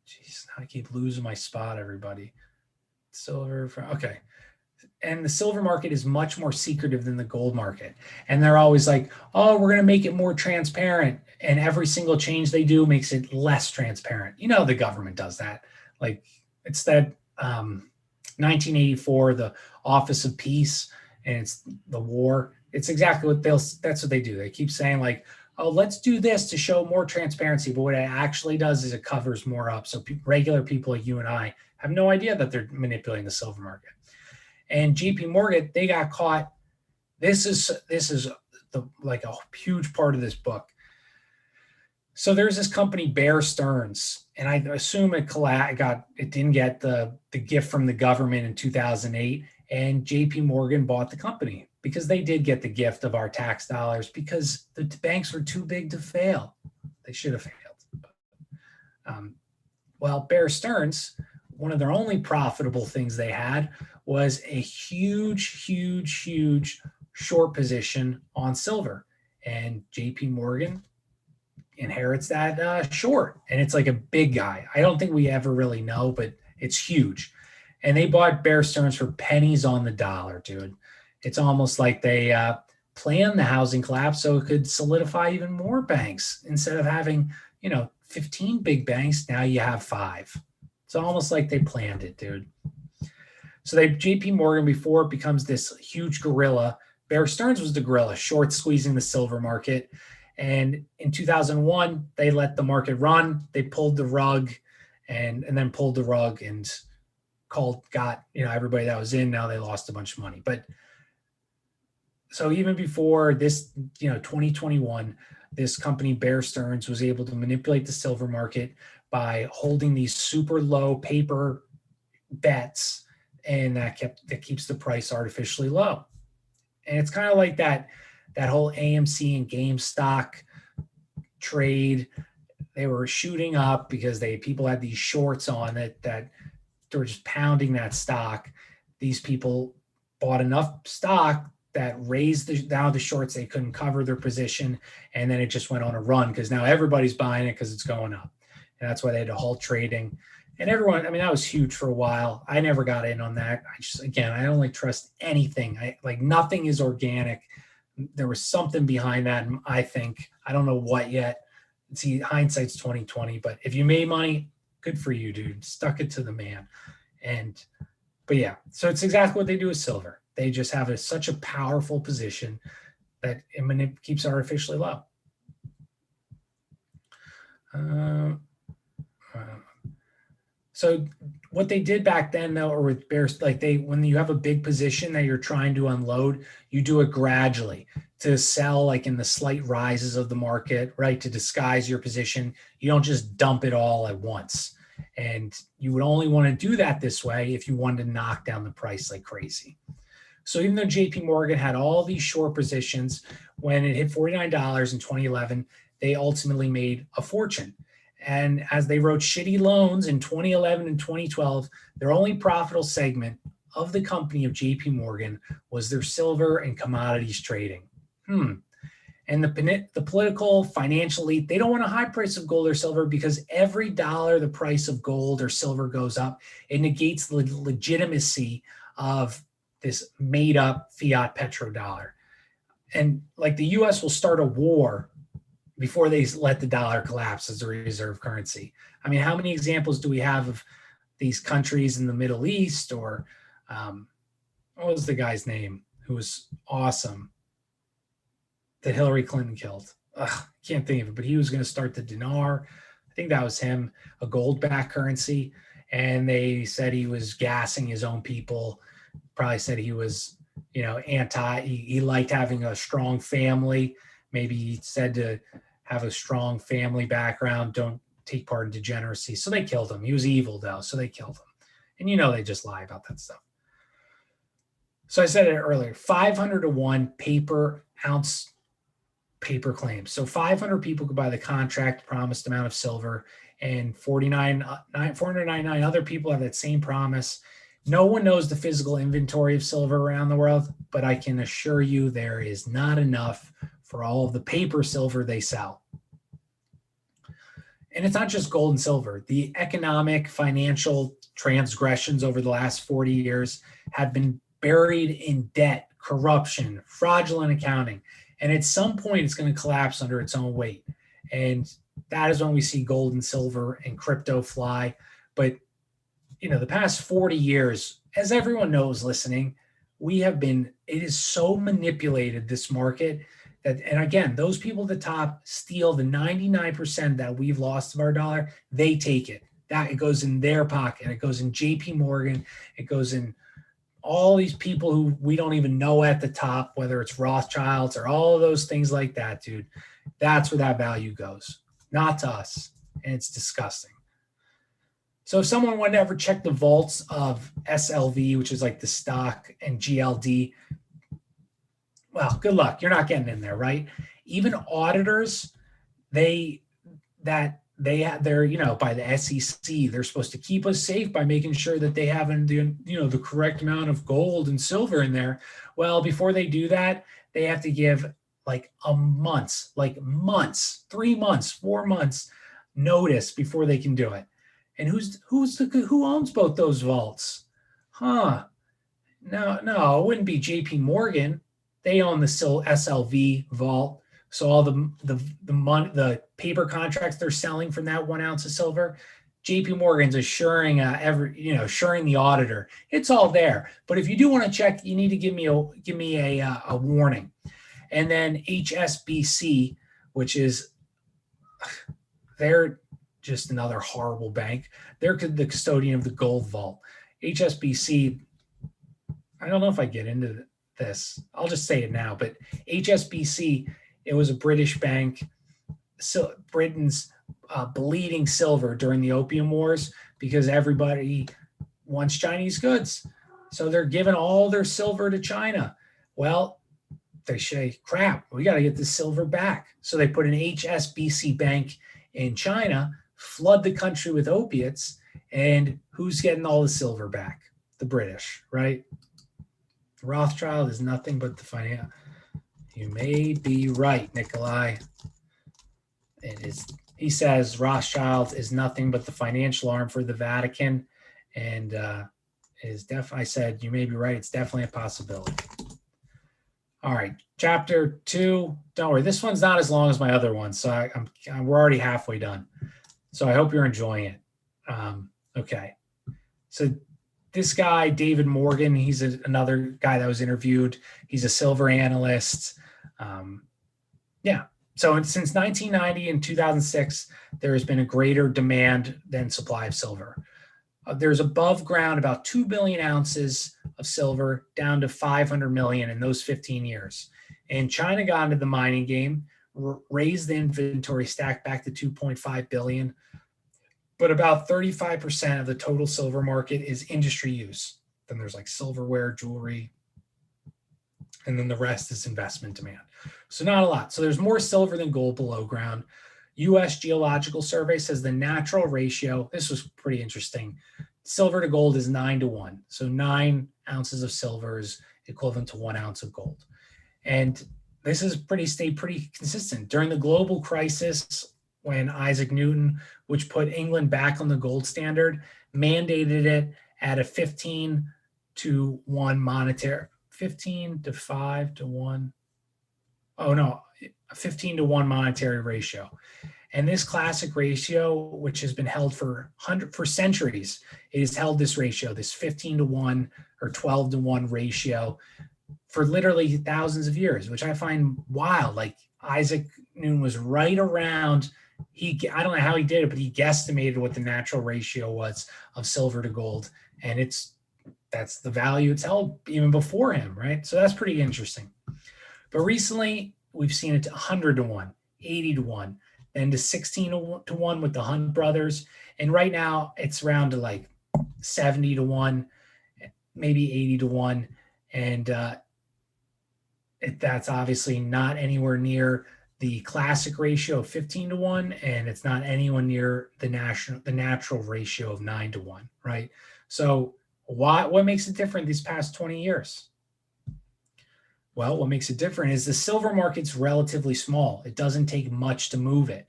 Jeez, I keep losing my spot, everybody. Silver, okay. And the silver market is much more secretive than the gold market. And they're always like, oh, we're going to make it more transparent. And every single change they do makes it less transparent. You know, the government does that. Like, it's that 1984, the Office of Peace, and it's the war. It's exactly what that's what they do. They keep saying, like, oh, let's do this to show more transparency. But what it actually does is it covers more up. So regular people like you and I have no idea that they're manipulating the silver market. And JP Morgan, they got caught. This is like a huge part of this book. So there's this company, Bear Stearns, and I assume it didn't get the gift from the government in 2008, and JP Morgan bought the company because they did get the gift of our tax dollars because the banks were too big to fail. They should have failed. Well, Bear Stearns, one of their only profitable things they had was a huge, huge, huge short position on silver. And JP Morgan inherits that short. And it's like a big guy. I don't think we ever really know, but it's huge. And they bought Bear Stearns for pennies on the dollar, dude. It's almost like they planned the housing collapse so it could solidify even more banks. Instead of having, 15 big banks, now you have 5. It's almost like they planned it, dude. So JP Morgan, before it becomes this huge gorilla, Bear Stearns was the gorilla, short squeezing the silver market. And in 2001, they let the market run. They pulled the rug and then pulled the rug and got everybody that was in. Now they lost a bunch of money. But so even before this, 2021, this company, Bear Stearns, was able to manipulate the silver market by holding these super low paper bets, and that keeps the price artificially low. And it's kind of like that whole AMC and GameStop trade. They were shooting up because people had these shorts on it that they were just pounding that stock. These people bought enough stock that raised the shorts. They couldn't cover their position, and then it just went on a run because now everybody's buying it because it's going up. And that's why they had to halt trading. And everyone, that was huge for a while. I never got in on that. I don't like trust anything. Nothing is organic. There was something behind that. And I don't know what yet. See, hindsight's 2020, but if you made money, good for you, dude. Stuck it to the man. But yeah, so it's exactly what they do with silver. They just have such a powerful position that it keeps artificially low. So what they did back then, though, or with Bears, when you have a big position that you're trying to unload, you do it gradually to sell, in the slight rises of the market, right? To disguise your position. You don't just dump it all at once. And you would only want to do that this way if you wanted to knock down the price like crazy. So even though JP Morgan had all these short positions, when it hit $49 in 2011, they ultimately made a fortune. And as they wrote shitty loans in 2011 and 2012, their only profitable segment of the company of JP Morgan was their silver and commodities trading. And the political, financial elite, they don't want a high price of gold or silver because every dollar the price of gold or silver goes up, it negates the legitimacy of this made-up fiat petrodollar. And the U.S. will start a war before they let the dollar collapse as a reserve currency. How many examples do we have of these countries in the Middle East or what was the guy's name? who was awesome that Hillary Clinton killed. Ugh, can't think of it, but he was going to start the dinar. I think that was him, a gold-backed currency. And they said he was gassing his own people. Probably said he was, he liked having a strong family. Maybe he said to have a strong family background, don't take part in degeneracy. So they killed him. He was evil, though, so they killed him. And they just lie about that stuff. So I said it earlier, 500 to 1 paper ounce paper claims. So 500 people could buy the contract promised amount of silver, and 499 other people have that same promise. No one knows the physical inventory of silver around the world, but I can assure you there is not enough for all of the paper silver they sell. And it's not just gold and silver. The economic, financial transgressions over the last 40 years have been buried in debt, corruption, fraudulent accounting. And at some point, it's going to collapse under its own weight. And that is when we see gold and silver and crypto fly. But, the past 40 years, as everyone knows listening, it is so manipulated, this market, that, and again, those people at the top steal the 99% that we've lost of our dollar. They take it. It goes in their pocket. It goes in JP Morgan. It goes in all these people who we don't even know at the top, whether it's Rothschilds or all of those things like that, dude. That's where that value goes, not to us. And it's disgusting. So if someone wanted to ever check the vaults of SLV, which is like the stock, and GLD, well, good luck. You're not getting in there, right? Even auditors, they're, by the SEC, they're supposed to keep us safe by making sure that they have the correct amount of gold and silver in there. Well, before they do that, they have to give like months, 3 months, 4 months notice before they can do it. And who owns both those vaults? No, it wouldn't be JP Morgan. They own the SLV vault. So all the paper contracts they're selling from that 1 ounce of silver, JP Morgan's assuring the auditor. It's all there. But if you do want to check, you need to give me a warning. And then HSBC, which is, they're just another horrible bank. They're the custodian of the gold vault. HSBC, I don't know if I get into this. I'll just say it now. But HSBC, it was a British bank. So Britain's bleeding silver during the Opium Wars because everybody wants Chinese goods. So they're giving all their silver to China. Well, they say, crap, we got to get this silver back. So they put an HSBC bank in China, flood the country with opiates, and who's getting all the silver back? The British, right? Rothschild is nothing but the finance. You may be right, Nikolai. He says Rothschild is nothing but the financial arm for the Vatican, and I said you may be right. It's definitely a possibility. All right, chapter 2. Don't worry, this one's not as long as my other one, so we're already halfway done. So I hope you're enjoying it. Okay, so this guy, David Morgan, he's another guy that was interviewed. He's a silver analyst. So since 1990 and 2006, there has been a greater demand than supply of silver. There's above ground about 2 billion ounces of silver down to 500 million in those 15 years. And China got into the mining game, raised the inventory stack back to 2.5 billion. But about 35% of the total silver market is industry use. Then there's like silverware, jewelry, and then the rest is investment demand. So not a lot. So there's more silver than gold below ground. U.S. Geological Survey says the natural ratio, this was pretty interesting, silver to gold is 9 to 1. So 9 ounces of silver is equivalent to 1 ounce of gold. And this is stayed pretty consistent. During the global crisis, when Isaac Newton, which put England back on the gold standard, mandated it at a 15 to 1 monetary, 15 to 5 to 1. Oh no, a 15 to 1 monetary ratio. And this classic ratio, which has been held for centuries, it has held this ratio, this 15 to 1 or 12 to 1 ratio. for literally thousands of years, which I find wild. Like Isaac Newton was right around, I don't know how he did it, but he guesstimated what the natural ratio was of silver to gold. And that's the value it's held even before him, right? So that's pretty interesting. But recently we've seen it to 100 to 1, 80 to 1, then to 16 to 1 with the Hunt brothers. And right now it's around to like 70 to 1, maybe 80 to 1. And that's obviously not anywhere near the classic ratio of 15 to 1, and it's not anywhere near the natural ratio of 9 to 1, right? So what makes it different these past 20 years? Well, what makes it different is the silver market's relatively small. It doesn't take much to move it.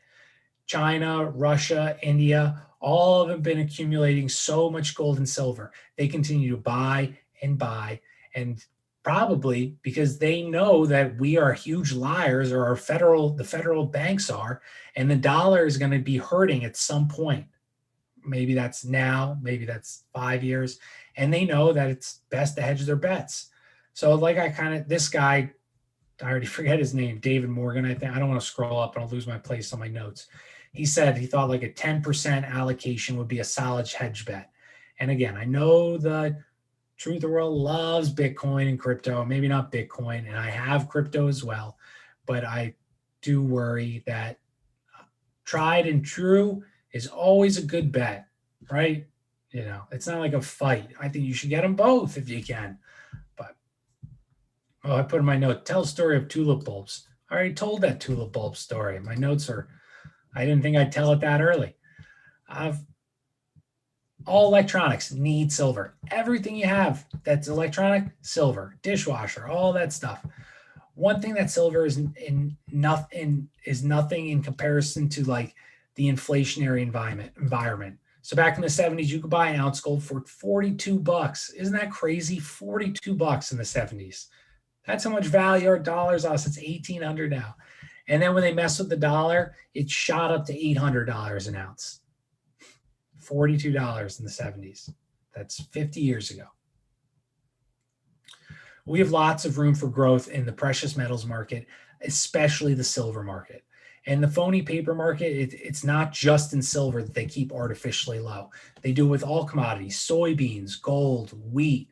China, Russia, India, all have been accumulating so much gold and silver. They continue to buy, and probably because they know that we are huge liars, or the federal banks are, and the dollar is going to be hurting at some point. Maybe that's now, maybe that's 5 years. And they know that it's best to hedge their bets. So like this guy, I already forget his name, David Morgan, I think. I don't want to scroll up and I'll lose my place on my notes. He said he thought like a 10% allocation would be a solid hedge bet. And again, I know the truth of the world loves Bitcoin and crypto, maybe not Bitcoin, and I have crypto as well, but I do worry that tried and true is always a good bet, right? It's not like a fight. I think you should get them both if you can. But, I put in my note, tell a story of tulip bulbs. I already told that tulip bulb story. My notes I didn't think I'd tell it that early. All electronics need silver. Everything you have that's electronic, silver, dishwasher, all that stuff. One thing that silver is nothing in comparison to like the inflationary environment. So back in the 70s, you could buy an ounce gold for $42. Isn't that crazy? $42 in the 70s. That's how much value our dollar's us. It's $1,800 now. And then when they mess with the dollar, it shot up to $800 an ounce. $42 in the 70s. That's 50 years ago. We have lots of room for growth in the precious metals market, especially the silver market. And the phony paper market, it's not just in silver that they keep artificially low. They do it with all commodities, soybeans, gold, wheat.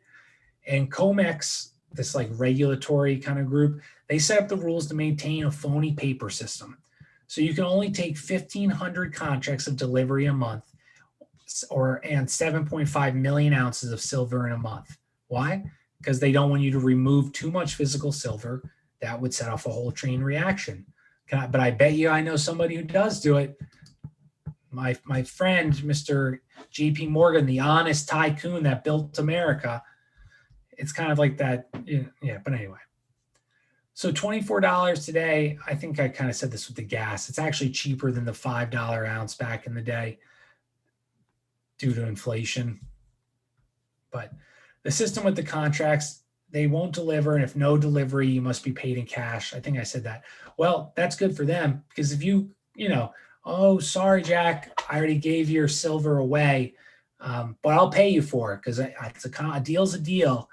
And COMEX, this like regulatory kind of group, they set up the rules to maintain a phony paper system. So you can only take 1,500 contracts of delivery a month and 7.5 million ounces of silver in a month. Why? Because they don't want you to remove too much physical silver. That would set off a whole chain reaction. But I bet you I know somebody who does do it. My friend, Mr. JP Morgan, the honest tycoon that built America. It's kind of like that. Yeah, but anyway. So $24 today, I think I kind of said this with the gas. It's actually cheaper than the $5 ounce back in the day due to inflation. But the system with the contracts, they won't deliver. And if no delivery, you must be paid in cash. I think I said that. Well, that's good for them because if oh, sorry, Jack, I already gave your silver away, but I'll pay you for it because a deal's a deal.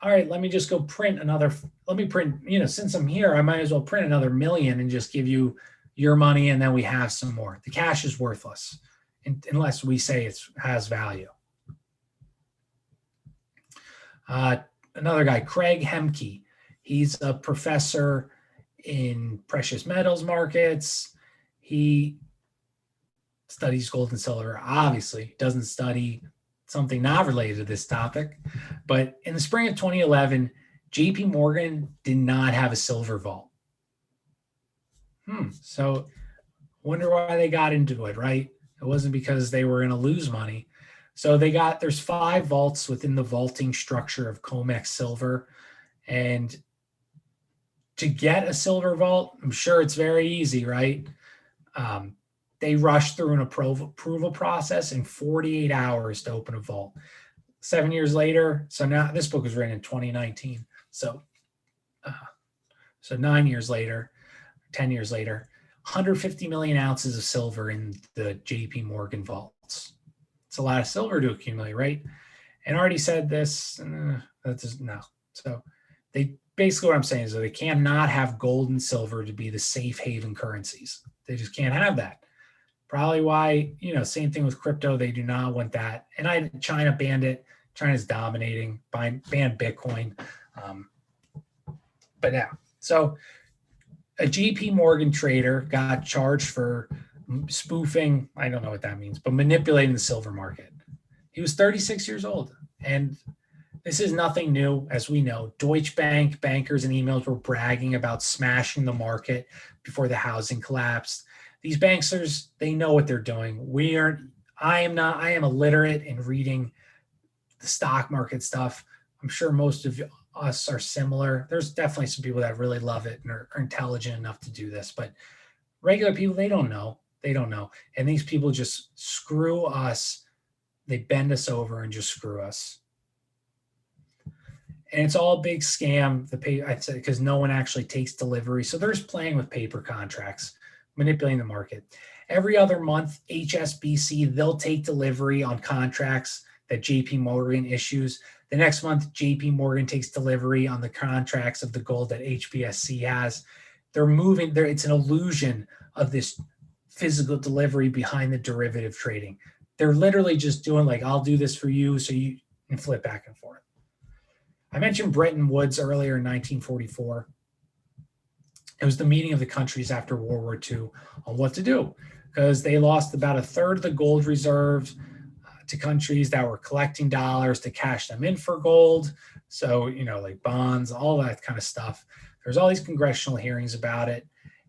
All right, let me just go print another. Let me print, since I'm here, I might as well print another million and just give you your money. And then we have some more. The cash is worthless unless we say it has value. Another guy, Craig Hemke. He's a professor in precious metals markets. He studies gold and silver. Obviously, doesn't study something not related to this topic. But in the spring of 2011, JP Morgan did not have a silver vault. So wonder why they got into it, right? It wasn't because they were going to lose money. So there's 5 vaults within the vaulting structure of COMEX silver. And to get a silver vault, I'm sure it's very easy, right? They rushed through an approval process in 48 hours to open a vault. 7 years later, so now this book was written in 2019. So 9 years later, 10 years later, 150 million ounces of silver in the JP Morgan vaults. It's a lot of silver to accumulate, right? And I already said this. No. So they basically, what I'm saying is that they cannot have gold and silver to be the safe haven currencies. They just can't have that. Probably why, same thing with crypto. They do not want that. And China banned it. China's dominating, banned Bitcoin. But yeah, so a JP Morgan trader got charged for spoofing. I don't know what that means, but manipulating the silver market. He was 36 years old. And this is nothing new, as we know. Deutsche Bank bankers and emails were bragging about smashing the market before the housing collapsed. These banksters, they know what they're doing. I am illiterate in reading the stock market stuff. I'm sure most of us are similar. There's definitely some people that really love it and are intelligent enough to do this, but regular people, they don't know. They don't know. And these people just screw us. They bend us over and just screw us. And it's all a big scam. I'd say, because no one actually takes delivery. So they're just playing with paper contracts, manipulating the market. Every other month, HSBC, they'll take delivery on contracts that JP Morgan issues. The next month, JP Morgan takes delivery on the contracts of the gold that HBSC has. They're moving there. It's an illusion of this physical delivery behind the derivative trading. They're literally just doing like, I'll do this for you so you can flip back and forth. I mentioned Bretton Woods earlier in 1944. It was the meeting of the countries after World War II on what to do, because they lost about a third of the gold reserves to countries that were collecting dollars to cash them in for gold. So, like bonds, all that kind of stuff. There's all these congressional hearings about it.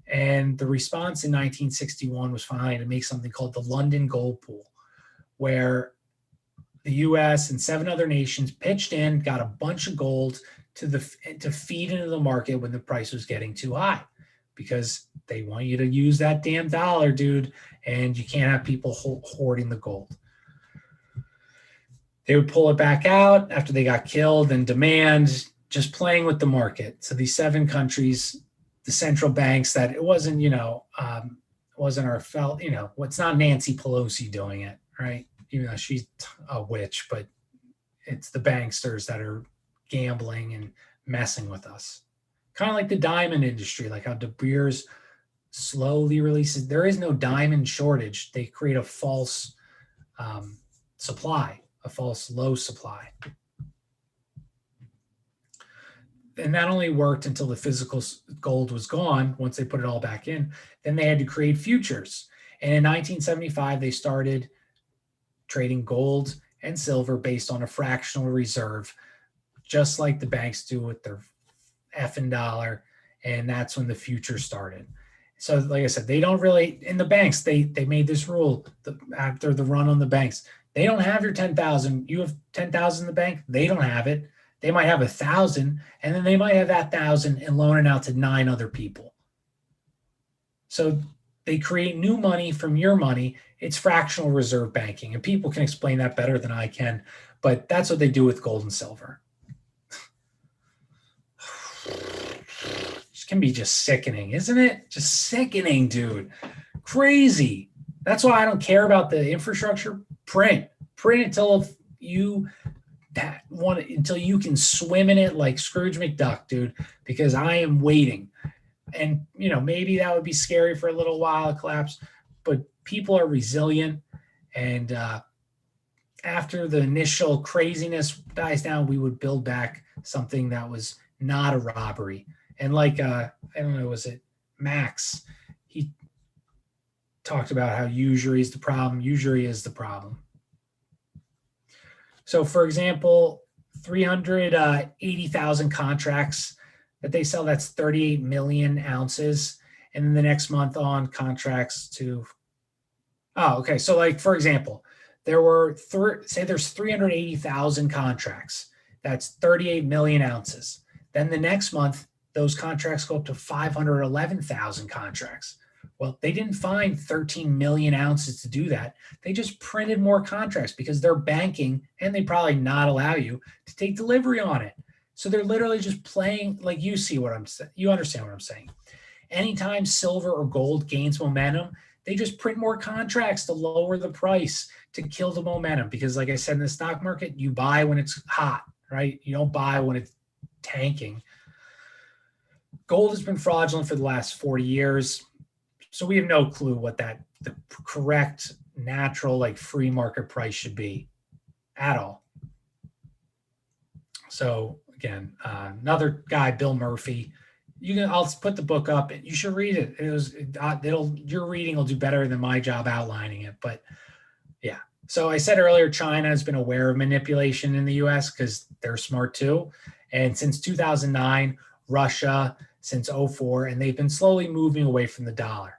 And the response in 1961 was finally to make something called the London Gold Pool, where the U.S. and 7 other nations pitched in, got a bunch of gold to feed into the market when the price was getting too high, because they want you to use that damn dollar, dude, and you can't have people hoarding the gold. They would pull it back out after they got killed, and demand, just playing with the market. So these 7 countries, the central banks, that it wasn't, wasn't our felt, it's not Nancy Pelosi doing it, right? Even though she's a witch, but it's the banksters that are gambling and messing with us. Kind of like the diamond industry, like how De Beers slowly releases. There is no diamond shortage. They create a false supply, a false low supply. And that only worked until the physical gold was gone. Once they put it all back in, then they had to create futures. And in 1975, they started trading gold and silver based on a fractional reserve, just like the banks do with their effing dollar. And that's when the future started. So like I said, they don't really, in the banks, they made this rule after the run on the banks. They don't have your 10,000. You have 10,000 in the bank. They don't have it. They might have 1,000, and then they might have that 1,000 and loan it out to 9 other people. So they create new money from your money. It's fractional reserve banking, and people can explain that better than I can, but that's what they do with gold and silver. It can be just sickening, isn't it? Just sickening, dude. Crazy. That's why I don't care about the infrastructure. Print until you can swim in it like Scrooge McDuck, dude, because I am waiting. And, maybe that would be scary for a little while, it collapse, but people are resilient. And after the initial craziness dies down, we would build back something that was not a robbery. And like, I don't know, was it Max? He talked about how usury is the problem. Usury is the problem. So, for example, 380,000 contracts that they sell, that's 38 million ounces. And then the next month on, contracts to, so like, for example, there were, say there's 380,000 contracts. That's 38 million ounces. Then the next month, those contracts go up to 511,000 contracts. Well, they didn't find 13 million ounces to do that. They just printed more contracts because they're banking, and they probably not allow you to take delivery on it. So they're literally just playing, like, you see what I'm saying. You understand what I'm saying. Anytime silver or gold gains momentum, they just print more contracts to lower the price, to kill the momentum. Because like I said, in the stock market, you buy when it's hot, right? You don't buy when it's tanking. Gold has been fraudulent for the last 40 years. So we have no clue what the correct natural, like free market price should be at all. So again, another guy, Bill Murphy. I'll put the book up. You should read it. Your reading will do better than my job outlining it. But yeah. So I said earlier, China has been aware of manipulation in the U.S. because they're smart too. And since 2009, Russia since 2004, and they've been slowly moving away from the dollar,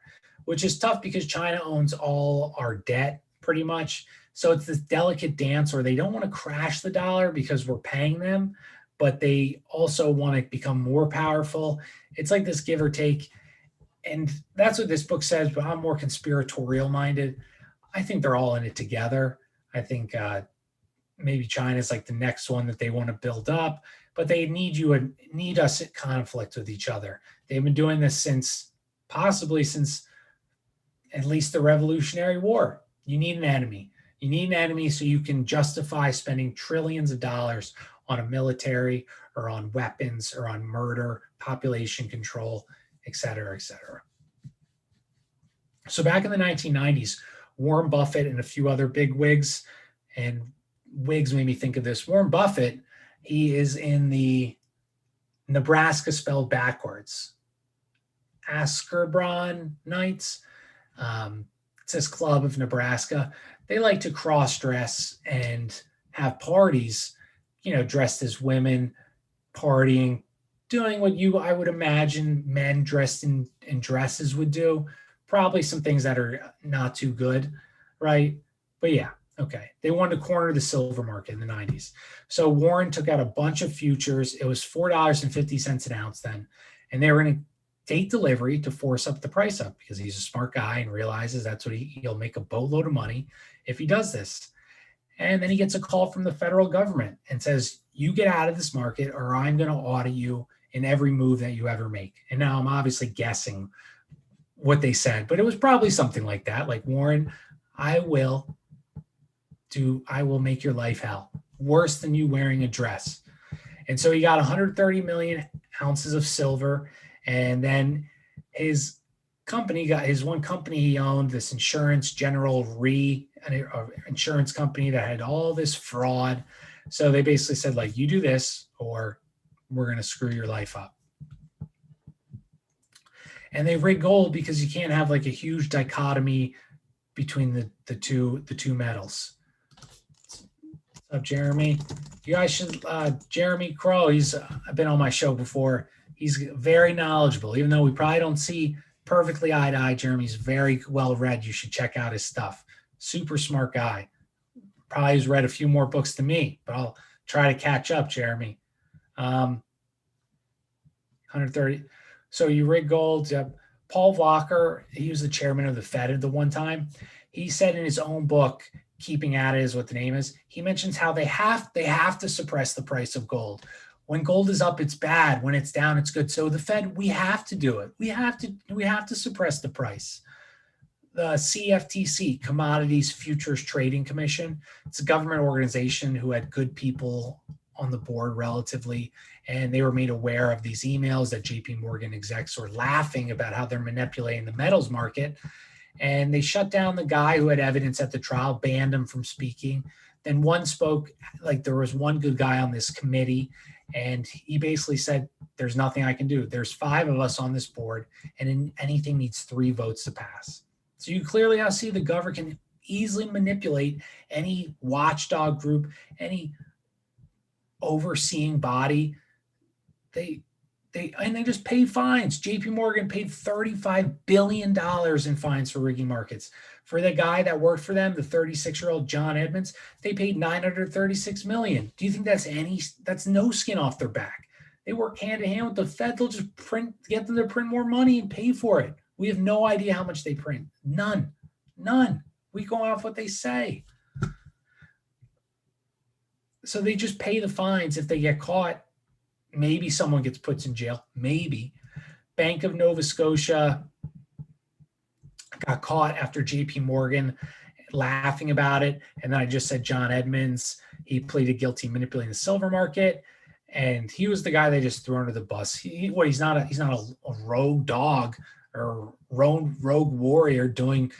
which is tough because China owns all our debt pretty much. So it's this delicate dance where they don't want to crash the dollar because we're paying them, but they also want to become more powerful. It's like this give or take. And that's what this book says, but I'm more conspiratorial minded. I think they're all in it together. I think maybe China's like the next one that they want to build up, but they need us at conflict with each other. They've been doing this possibly since at least the Revolutionary War. You need an enemy. You need an enemy so you can justify spending trillions of dollars on a military or on weapons or on murder, population control, et cetera, et cetera. So back in the 1990s, Warren Buffett and a few other big wigs, and wigs made me think of this. Warren Buffett, he is in the Nebraska spelled backwards. Askerbron Knights. It's this club of Nebraska. They like to cross-dress and have parties, dressed as women, partying, doing what I would imagine men dressed in dresses would do. Probably some things that are not too good, right? But yeah, okay. They wanted to corner the silver market in the 90s. So Warren took out a bunch of futures. It was $4.50 an ounce then. And they were going to take delivery to force up the price up because he's a smart guy and realizes that's what he'll make a boatload of money if he does this. And then he gets a call from the federal government and says, you get out of this market or I'm going to audit you in every move that you ever make. And now I'm obviously guessing what they said, but it was probably something like that. Like, Warren, I will make your life hell, worse than you wearing a dress. And so he got 130 million ounces of silver. And then his company got his one company he owned, this Insurance General Re, an insurance company that had all this fraud. So they basically said, like, you do this or we're going to screw your life up. And they rig gold because you can't have like a huge dichotomy between the two metals. What's up, Jeremy? You guys should, Jeremy Crow, he's been on my show before. He's very knowledgeable, even though we probably don't see perfectly eye to eye. Jeremy's very well read. You should check out his stuff. Super smart guy. Probably has read a few more books than me, but I'll try to catch up, Jeremy. 130. So you rig gold. Yep. Paul Volcker, he was the chairman of the Fed at the one time. He said in his own book, Keeping At It is what the name is. He mentions how they have to suppress the price of gold. When gold is up, it's bad. When it's down, it's good. So the Fed, we have to do it. We have to suppress the price. The CFTC, Commodities Futures Trading Commission, it's a government organization who had good people on the board relatively, and they were made aware of these emails that JP Morgan execs were laughing about how they're manipulating the metals market. And they shut down the guy who had evidence at the trial, banned him from speaking. Then one spoke, like there was one good guy on this committee, and he basically said, there's nothing I can do. There's 5 of us on this board, and anything needs 3 votes to pass. So you clearly now see the government can easily manipulate any watchdog group, any overseeing body. They just pay fines. JP Morgan paid $35 billion in fines for rigging markets. For the guy that worked for them, the 36-year-old John Edmonds, they paid $936 million. Do you think that's no skin off their back? They work hand in hand with the Fed. They'll just get them to print more money and pay for it. We have no idea how much they print. None. We go off what they say. So they just pay the fines if they get caught. Maybe someone gets put in jail. Maybe. Bank of Nova Scotia got caught after JP Morgan laughing about it. And then I just said John Edmonds, he pleaded guilty manipulating the silver market. And he was the guy they just threw under the bus. He's not a rogue dog or rogue warrior doing.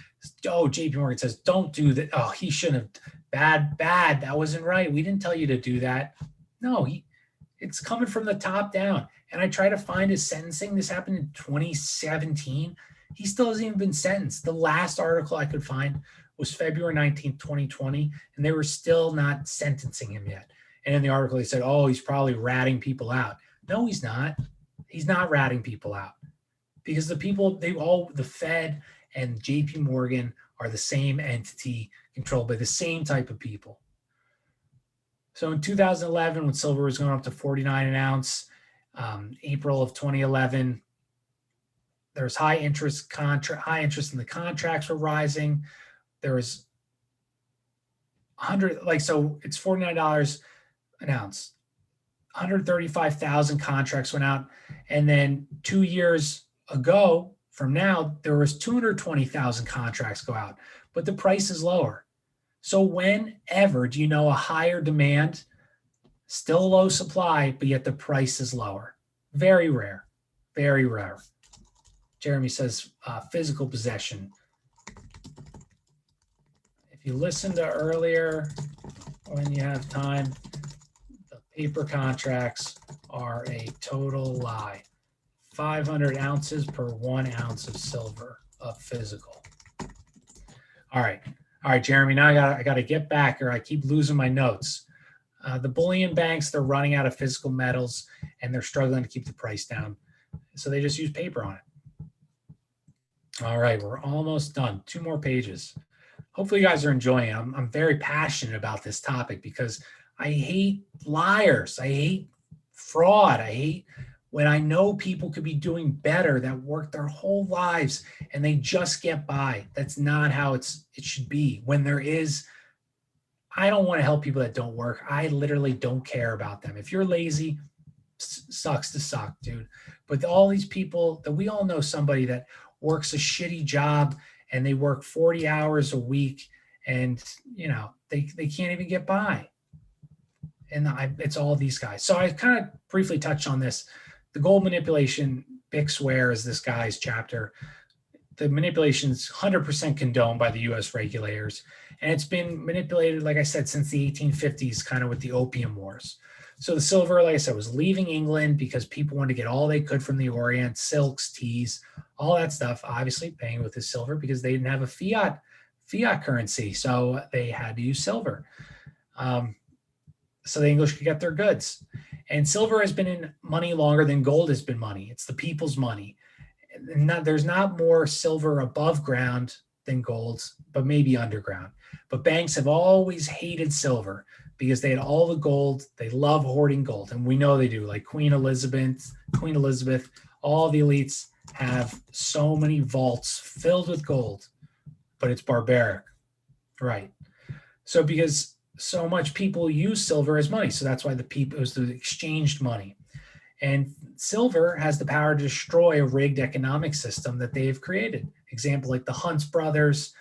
Oh, JP Morgan says, don't do that. Oh, he shouldn't have. Bad. That wasn't right. We didn't tell you to do that. No, it's coming from the top down. And I try to find his sentencing. This happened in 2017. He still hasn't even been sentenced. The last article I could find was February 19th, 2020, and they were still not sentencing him yet. And in the article, they said, oh, he's probably ratting people out. No, he's not. He's not ratting people out, because the Fed and JP Morgan are the same entity controlled by the same type of people. So in 2011, when silver was going up to 49 an ounce, April of 2011, there's high interest in the contracts were rising. There was 100, so it's $49 an ounce. 135,000 contracts went out. And then 2 years ago from now, there was 220,000 contracts go out, but the price is lower. So whenever do you know a higher demand, still low supply, but yet the price is lower? Very rare, very rare. Jeremy says physical possession. If you listen to earlier, when you have time, the paper contracts are a total lie. 500 ounces per 1 ounce of silver of physical. All right, Jeremy. Now I got to get back, or I keep losing my notes. The bullion banks, they're running out of physical metals, and they're struggling to keep the price down, so they just use paper on it. All right, we're almost done. 2 more pages. Hopefully you guys are enjoying it. I'm very passionate about this topic because I hate liars. I hate fraud. I hate when I know people could be doing better, that work their whole lives and they just get by. That's not how it should be. When there is, I don't want to help people that don't work. I literally don't care about them. If you're lazy, sucks to suck, dude. But all these people that we all know, somebody that works a shitty job and they work 40 hours a week, and they can't even get by. And it's all these guys. So I kind of briefly touched on this. The gold manipulation, Bixware is this guy's chapter. The manipulation is 100% condoned by the U.S. regulators. And it's been manipulated, like I said, since the 1850s, kind of with the Opium Wars. So the silver, like I said, was leaving England because people wanted to get all they could from the Orient, silks, teas, all that stuff, obviously paying with the silver because they didn't have a fiat currency. So they had to use silver. So the English could get their goods. And silver has been in money longer than gold has been money. It's the people's money. There's not more silver above ground than gold, but maybe underground. But banks have always hated silver because they had all the gold. They love hoarding gold. And we know they do. Like Queen Elizabeth, all the elites have so many vaults filled with gold, but it's barbaric. Right. So because so much people use silver as money. So that's why it was the exchanged money. And silver has the power to destroy a rigged economic system that they've created. Example, like the Hunts brothers.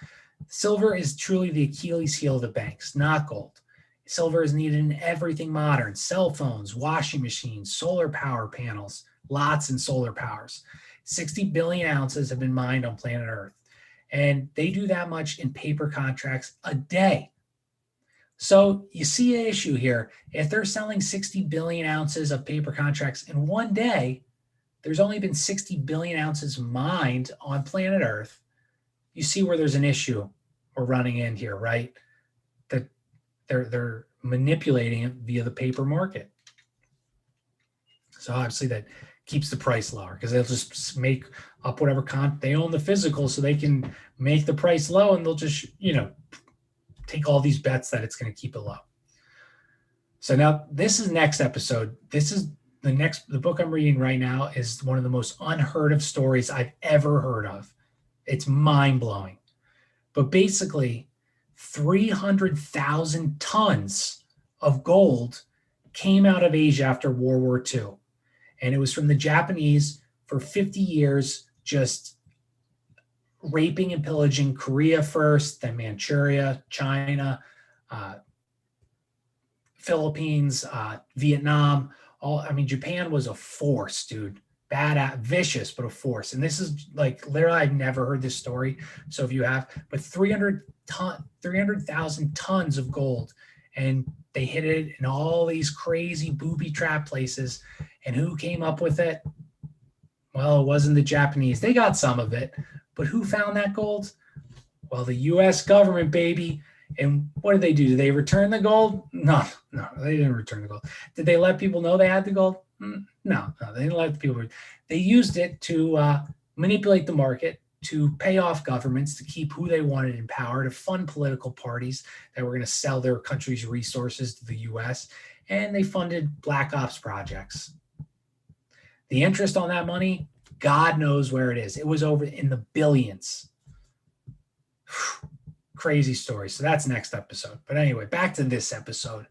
Silver is truly the Achilles heel of the banks, not gold. Silver is needed in everything modern: cell phones, washing machines, solar power panels, lots in solar powers. 60 billion ounces have been mined on planet Earth. And they do that much in paper contracts a day. So you see an issue here. If they're selling 60 billion ounces of paper contracts in one day, there's only been 60 billion ounces mined on planet Earth. You see where there's an issue we're running in here, right? That they're manipulating it via the paper market. So obviously that keeps the price lower because they'll just make up whatever they own the physical, so they can make the price low, and they'll just, take all these bets that it's going to keep it low. So now this is next episode. This is the book I'm reading right now is one of the most unheard of stories I've ever heard of. It's mind blowing. But basically 300,000 tons of gold came out of Asia after World War II. And it was from the Japanese for 50 years, just raping and pillaging Korea first, then Manchuria, China, Philippines, Vietnam, Japan was a force, dude. Vicious, but a force. And this is like literally, I've never heard this story. So if you have, but 300,000 tons of gold, and they hid it in all these crazy booby trap places. And who came up with it? Well, it wasn't the Japanese. They got some of it, but who found that gold? Well, the U.S. government, baby. And what did they do? Did they return the gold? No, they didn't return the gold. Did they let people know they had the gold? No, they didn't let the people. They used it to manipulate the market, to pay off governments, to keep who they wanted in power, to fund political parties that were going to sell their country's resources to the U.S. And they funded black ops projects. The interest on that money, God knows where it is. It was over in the billions. Crazy story. So that's next episode. But anyway, back to this episode.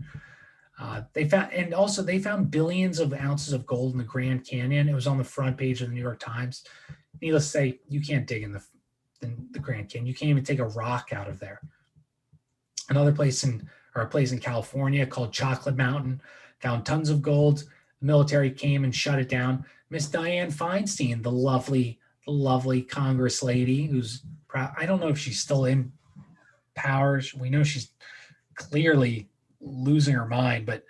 They found billions of ounces of gold in the Grand Canyon. It was on the front page of the New York Times. Needless to say, you can't dig in the Grand Canyon. You can't even take a rock out of there. A place in California called Chocolate Mountain found tons of gold. The military came and shut it down. Miss Dianne Feinstein, the lovely Congress lady who's proud. I don't know if she's still in power. We know she's clearly losing her mind, but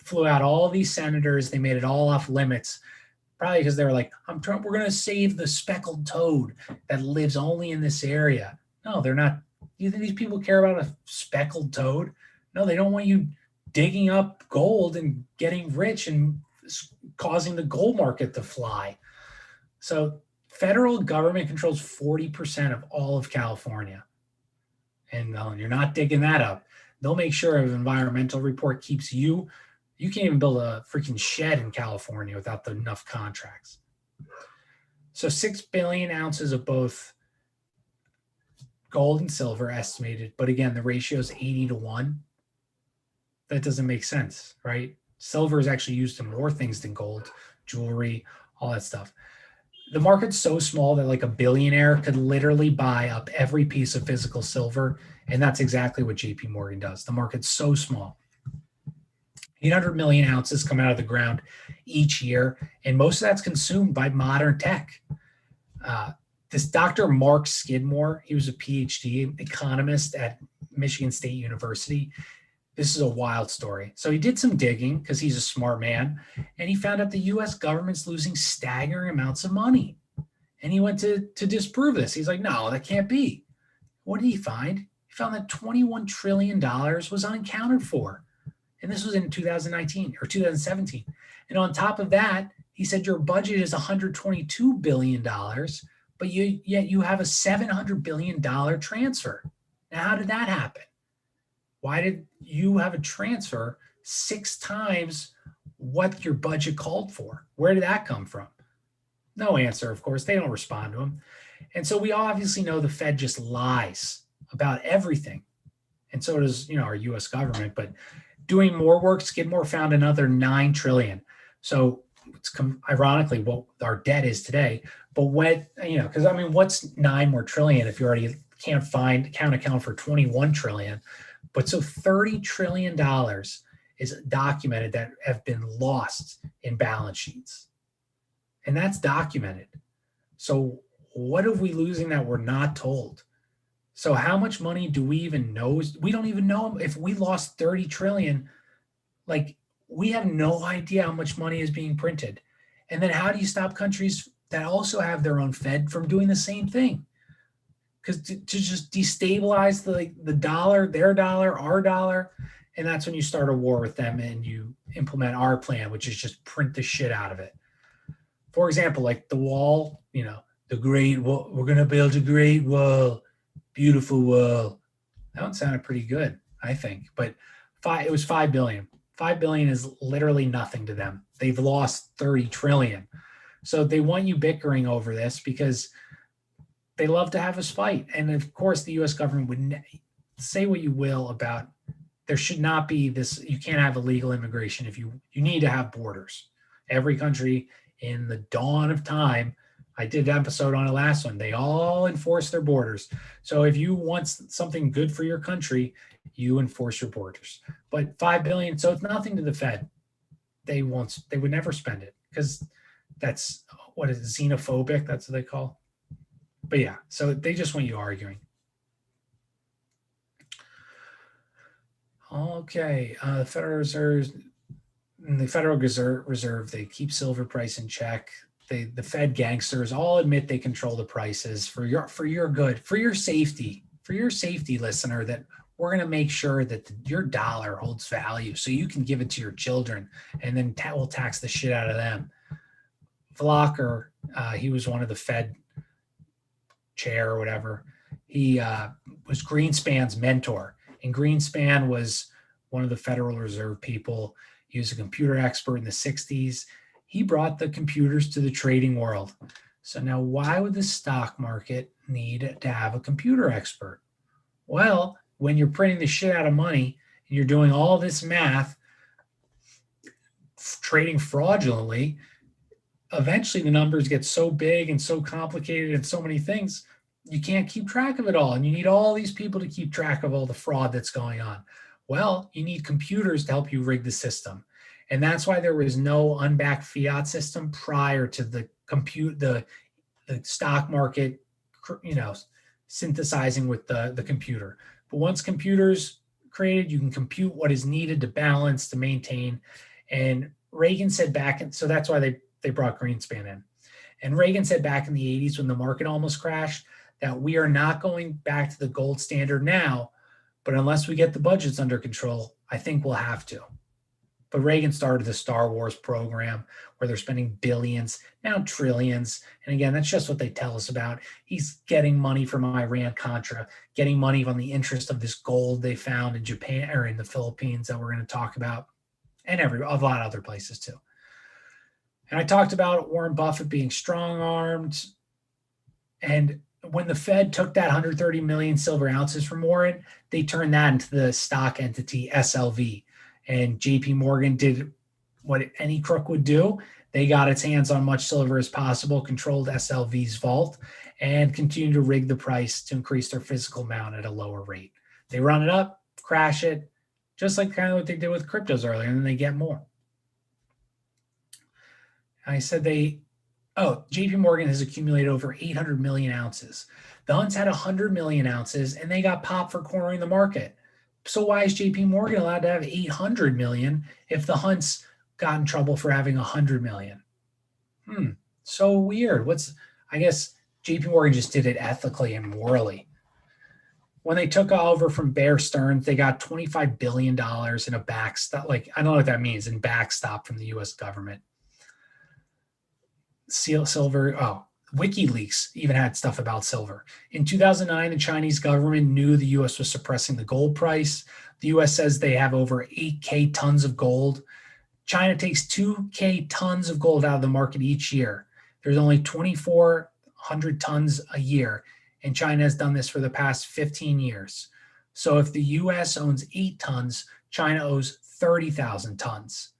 flew out all of these senators. They made it all off limits, probably because they were like, we're going to save the speckled toad that lives only in this area. No, they're not. Do you think these people care about a speckled toad? No, they don't want you digging up gold and getting rich and causing the gold market to fly. So federal government controls 40% of all of California. And you're not digging that up. They'll make sure an environmental report keeps you can't even build a freaking shed in California without enough contracts. So 6 billion ounces of both gold and silver estimated. But again, the ratio is 80-1. That doesn't make sense, right? Silver is actually used in more things than gold, jewelry, all that stuff. The market's so small that like a billionaire could literally buy up every piece of physical silver. And that's exactly what JP Morgan does. The market's so small. 800 million ounces come out of the ground each year. And most of that's consumed by modern tech. This Dr. Mark Skidmore, he was a PhD economist at Michigan State University. This is a wild story. So he did some digging because he's a smart man, and he found out the U.S. government's losing staggering amounts of money. And he went to disprove this. He's like, no, that can't be. What did he find? He found that $21 trillion was unaccounted for. And this was in 2019 or 2017. And on top of that, he said your budget is $122 billion, but yet you have a $700 billion transfer. Now, how did that happen? Why did you have a transfer 6 times what your budget called for? Where did that come from? No answer, of course. They don't respond to him. And so we obviously know the Fed just lies about everything. And so does, our U.S. government. But doing more work, Skidmore found another $9 trillion. So it's ironically what our debt is today. But because what's 9 more trillion if you already can't account for 21 trillion? But so $30 trillion is documented that have been lost in balance sheets. And that's documented. So what are we losing that we're not told? So how much money do we even know? We don't even know if we lost 30 trillion. Like, we have no idea how much money is being printed. And then how do you stop countries that also have their own Fed from doing the same thing? Because to just destabilize the dollar, their dollar, our dollar, and that's when you start a war with them and you implement our plan, which is just print the shit out of it. For example, like the wall, the Great Wall, we're going to build a great wall, beautiful wall. That one sounded pretty good, I think. But it was $5 billion. $5 billion is literally nothing to them. They've lost 30 trillion. So they want you bickering over this because they love to have us fight. And of course, the U.S. government would say what you will about there should not be this. You can't have illegal immigration if you need to have borders. Every country in the dawn of time, I did an episode on the last one, they all enforce their borders. So if you want something good for your country, you enforce your borders. But $5 billion, so it's nothing to the Fed. they won't. They would never spend it because that's what is it, xenophobic. That's what they call. But yeah, so they just want you arguing. Okay, the Federal Reserve, they keep silver price in check. The Fed gangsters all admit they control the prices for your good, for your safety, listener. That we're going to make sure that your dollar holds value, so you can give it to your children, and then we'll tax the shit out of them. Volcker, he was one of the Fed chair or whatever. He was Greenspan's mentor. And Greenspan was one of the Federal Reserve people. He was a computer expert in the 60s. He brought the computers to the trading world. So now why would the stock market need to have a computer expert? Well, when you're printing the shit out of money and you're doing all this math, trading fraudulently, eventually the numbers get so big and so complicated and so many things, you can't keep track of it all. And you need all these people to keep track of all the fraud that's going on. Well, you need computers to help you rig the system. And that's why there was no unbacked fiat system prior to the stock market, synthesizing with the computer. But once computers created, you can compute what is needed to balance, to maintain. And Reagan said so that's why they brought Greenspan in. And Reagan said back in the 80s when the market almost crashed that we are not going back to the gold standard now, but unless we get the budgets under control, I think we'll have to. But Reagan started the Star Wars program where they're spending billions, now trillions. And again, that's just what they tell us about. He's getting money from Iran-Contra, getting money on the interest of this gold they found in Japan or in the Philippines that we're going to talk about, and a lot of other places too. And I talked about Warren Buffett being strong-armed. And when the Fed took that 130 million silver ounces from Warren, they turned that into the stock entity SLV. And JP Morgan did what any crook would do. They got its hands on much silver as possible, controlled SLV's vault, and continued to rig the price to increase their physical amount at a lower rate. They run it up, crash it, just like kind of what they did with cryptos earlier, and then they get more. I said JP Morgan has accumulated over 800 million ounces. The Hunts had 100 million ounces, and they got popped for cornering the market. So why is JP Morgan allowed to have 800 million if the Hunts got in trouble for having 100 million? So weird. I guess JP Morgan just did it ethically and morally. When they took over from Bear Stearns, they got $25 billion in a backstop. I don't know what that means, in backstop from the U.S. government. Silver, WikiLeaks even had stuff about silver. In 2009, the Chinese government knew the U.S. was suppressing the gold price. The U.S. says they have over 8K tons of gold. China takes 2K tons of gold out of the market each year. There's only 2,400 tons a year, and China has done this for the past 15 years. So if the U.S. owns 8 tons, China owes 30,000 tons.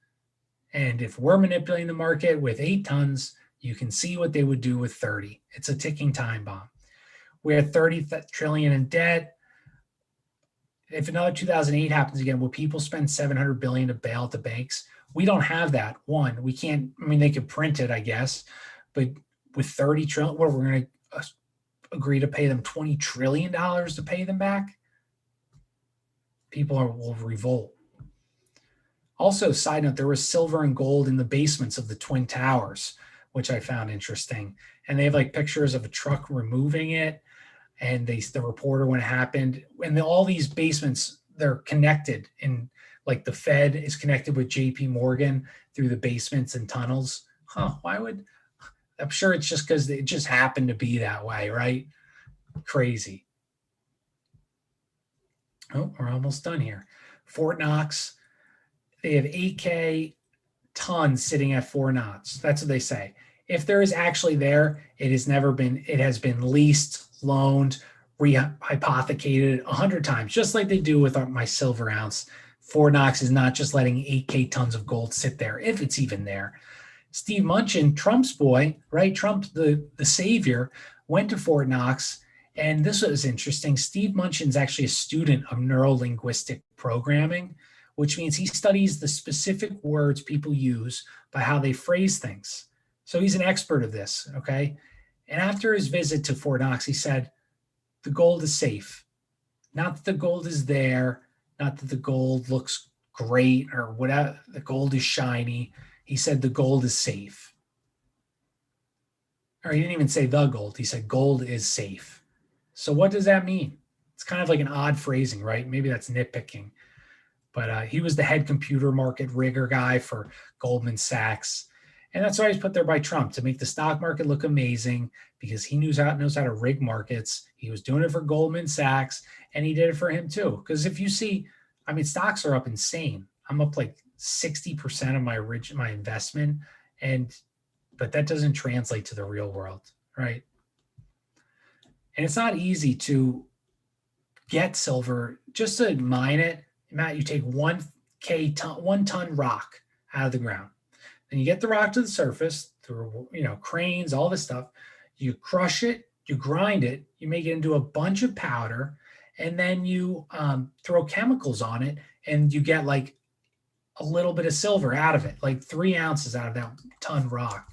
And if we're manipulating the market with 8 tons, you can see what they would do with 30. It's a ticking time bomb. We're at 30 trillion in debt. If another 2008 happens again, will people spend 700 billion to bail out the banks? We don't have that. One, we can't. They could print it, I guess, but with 30 trillion, we're going to agree to pay them $20 trillion to pay them back? People will revolt. Also, side note, there was silver and gold in the basements of the Twin Towers, which I found interesting. And they have pictures of a truck removing it. And the reporter, when it happened, and all these basements, they're connected. And the Fed is connected with JP Morgan through the basements and tunnels. I'm sure it's just because it just happened to be that way, right? Crazy. Oh, we're almost done here. Fort Knox, they have 8K tons sitting at Fort Knox. That's what they say. If there is actually there, it has been leased, loaned, rehypothecated 100 times, just like they do with my silver ounce. Fort Knox is not just letting 8K tons of gold sit there, if it's even there. Steve Mnuchin, Trump's boy, right? Trump, the savior, went to Fort Knox. And this was interesting. Steve Mnuchin's actually a student of neuro-linguistic programming, which means he studies the specific words people use by how they phrase things. So he's an expert of this, okay? And after his visit to Fort Knox, he said, the gold is safe. Not that the gold is there, not that the gold looks great or whatever, the gold is shiny. He said the gold is safe. Or he didn't even say the gold. He said gold is safe. So what does that mean? It's kind of like an odd phrasing, right? Maybe that's nitpicking. But he was the head computer market rigger guy for Goldman Sachs. And that's why he's put there by Trump, to make the stock market look amazing, because he knows how to rig markets. He was doing it for Goldman Sachs, and he did it for him too. Because if you see, I mean, stocks are up insane. I'm up like 60% of my investment, but that doesn't translate to the real world, right? And it's not easy to get silver. Just to mine it, Matt, you take 1 ton rock out of the ground. Then you get the rock to the surface through, cranes, all this stuff. You crush it, you grind it, you make it into a bunch of powder, and then you throw chemicals on it, and you get like a little bit of silver out of it, like 3 ounces out of that ton rock.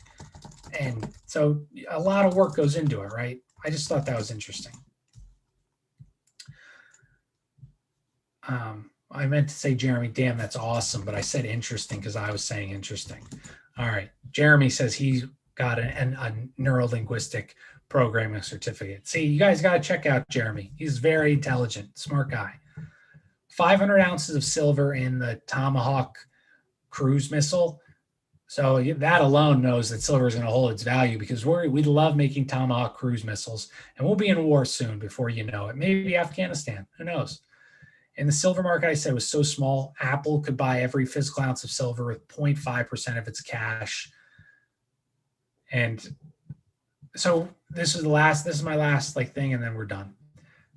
And so a lot of work goes into it, right? I just thought that was interesting. I meant to say, Jeremy, damn, that's awesome. But I said interesting because I was saying interesting. All right. Jeremy says he got a neuro-linguistic programming certificate. See, you guys got to check out Jeremy. He's very intelligent, smart guy. 500 ounces of silver in the Tomahawk cruise missile. So that alone knows that silver is going to hold its value, because we love making Tomahawk cruise missiles, and we'll be in war soon before you know it. Maybe Afghanistan. Who knows? And the silver market, I said, was so small. Apple could buy every physical ounce of silver with 0.5% of its cash. And so this is my last thing, and then we're done.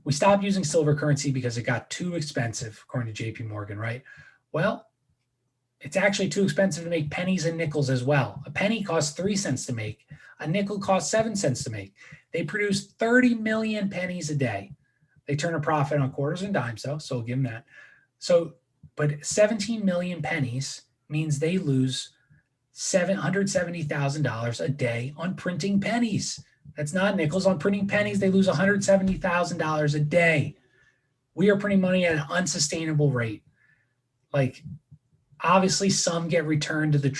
We stopped using silver currency because it got too expensive, according to JP Morgan, right? Well, it's actually too expensive to make pennies and nickels as well. A penny costs 3 cents to make. A nickel costs 7 cents to make. They produce 30 million pennies a day. They turn a profit on quarters and dimes, though, so we'll give them that. So, but 17 million pennies means they lose $770,000 a day on printing pennies. That's not nickels. On printing pennies, they lose $170,000 a day. We are printing money at an unsustainable rate. Like, obviously, some get returned to the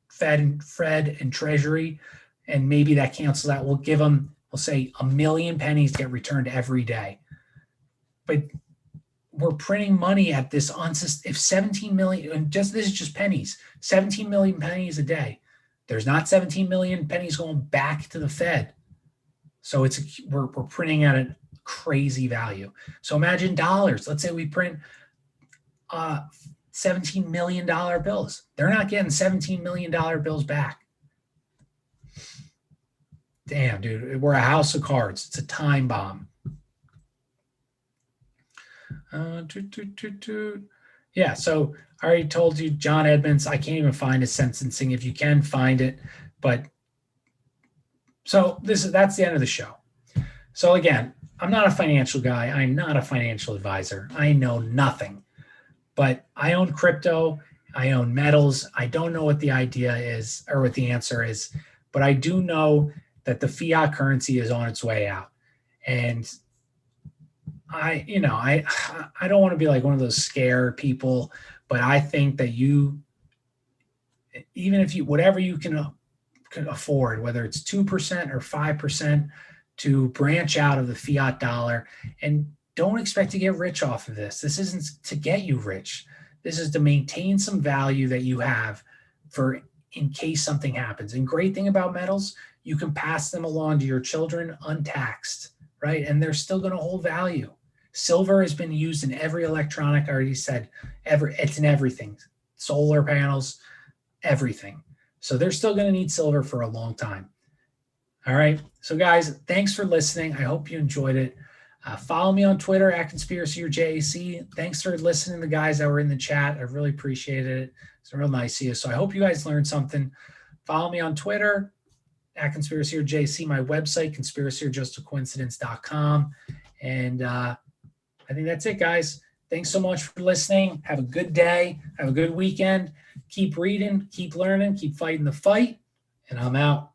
Fed and Treasury, and maybe that cancels out. We'll say 1 million pennies get returned every day. But we're printing money at this if 17 million, and this is just pennies, 17 million pennies a day. There's not 17 million pennies going back to the Fed. So we're printing at a crazy value. So imagine dollars. Let's say we print $17 million bills. They're not getting $17 million bills back. Damn, dude, we're a house of cards. It's a time bomb. Yeah, so I already told you, John Edmonds, I can't even find his sentencing. If you can find it, but so that's the end of the show. So again, I'm not a financial guy. I'm not a financial advisor. I know nothing, but I own crypto. I own metals. I don't know what the idea is or what the answer is, but I do know that the fiat currency is on its way out. And I don't want to be like one of those scare people, but I think that even if whatever you can afford, whether it's 2% or 5%, to branch out of the fiat dollar, and don't expect to get rich off of this. This isn't to get you rich. This is to maintain some value that you have for in case something happens. And great thing about metals, you can pass them along to your children untaxed, right? And they're still going to hold value. Silver has been used in every electronic, I already said, it's in everything. Solar panels, everything. So they're still going to need silver for a long time. All right. So guys, thanks for listening. I hope you enjoyed it. Follow me on Twitter at Conspiracy or JAC. Thanks for listening, the guys that were in the chat. I really appreciated it. It's real nice of you. So I hope you guys learned something. Follow me on Twitter at Conspiracy or JAC, my website, conspiracyorjustacoincidence.com. And I think that's it, guys. Thanks so much for listening. Have a good day. Have a good weekend. Keep reading, keep learning, keep fighting the fight. And I'm out.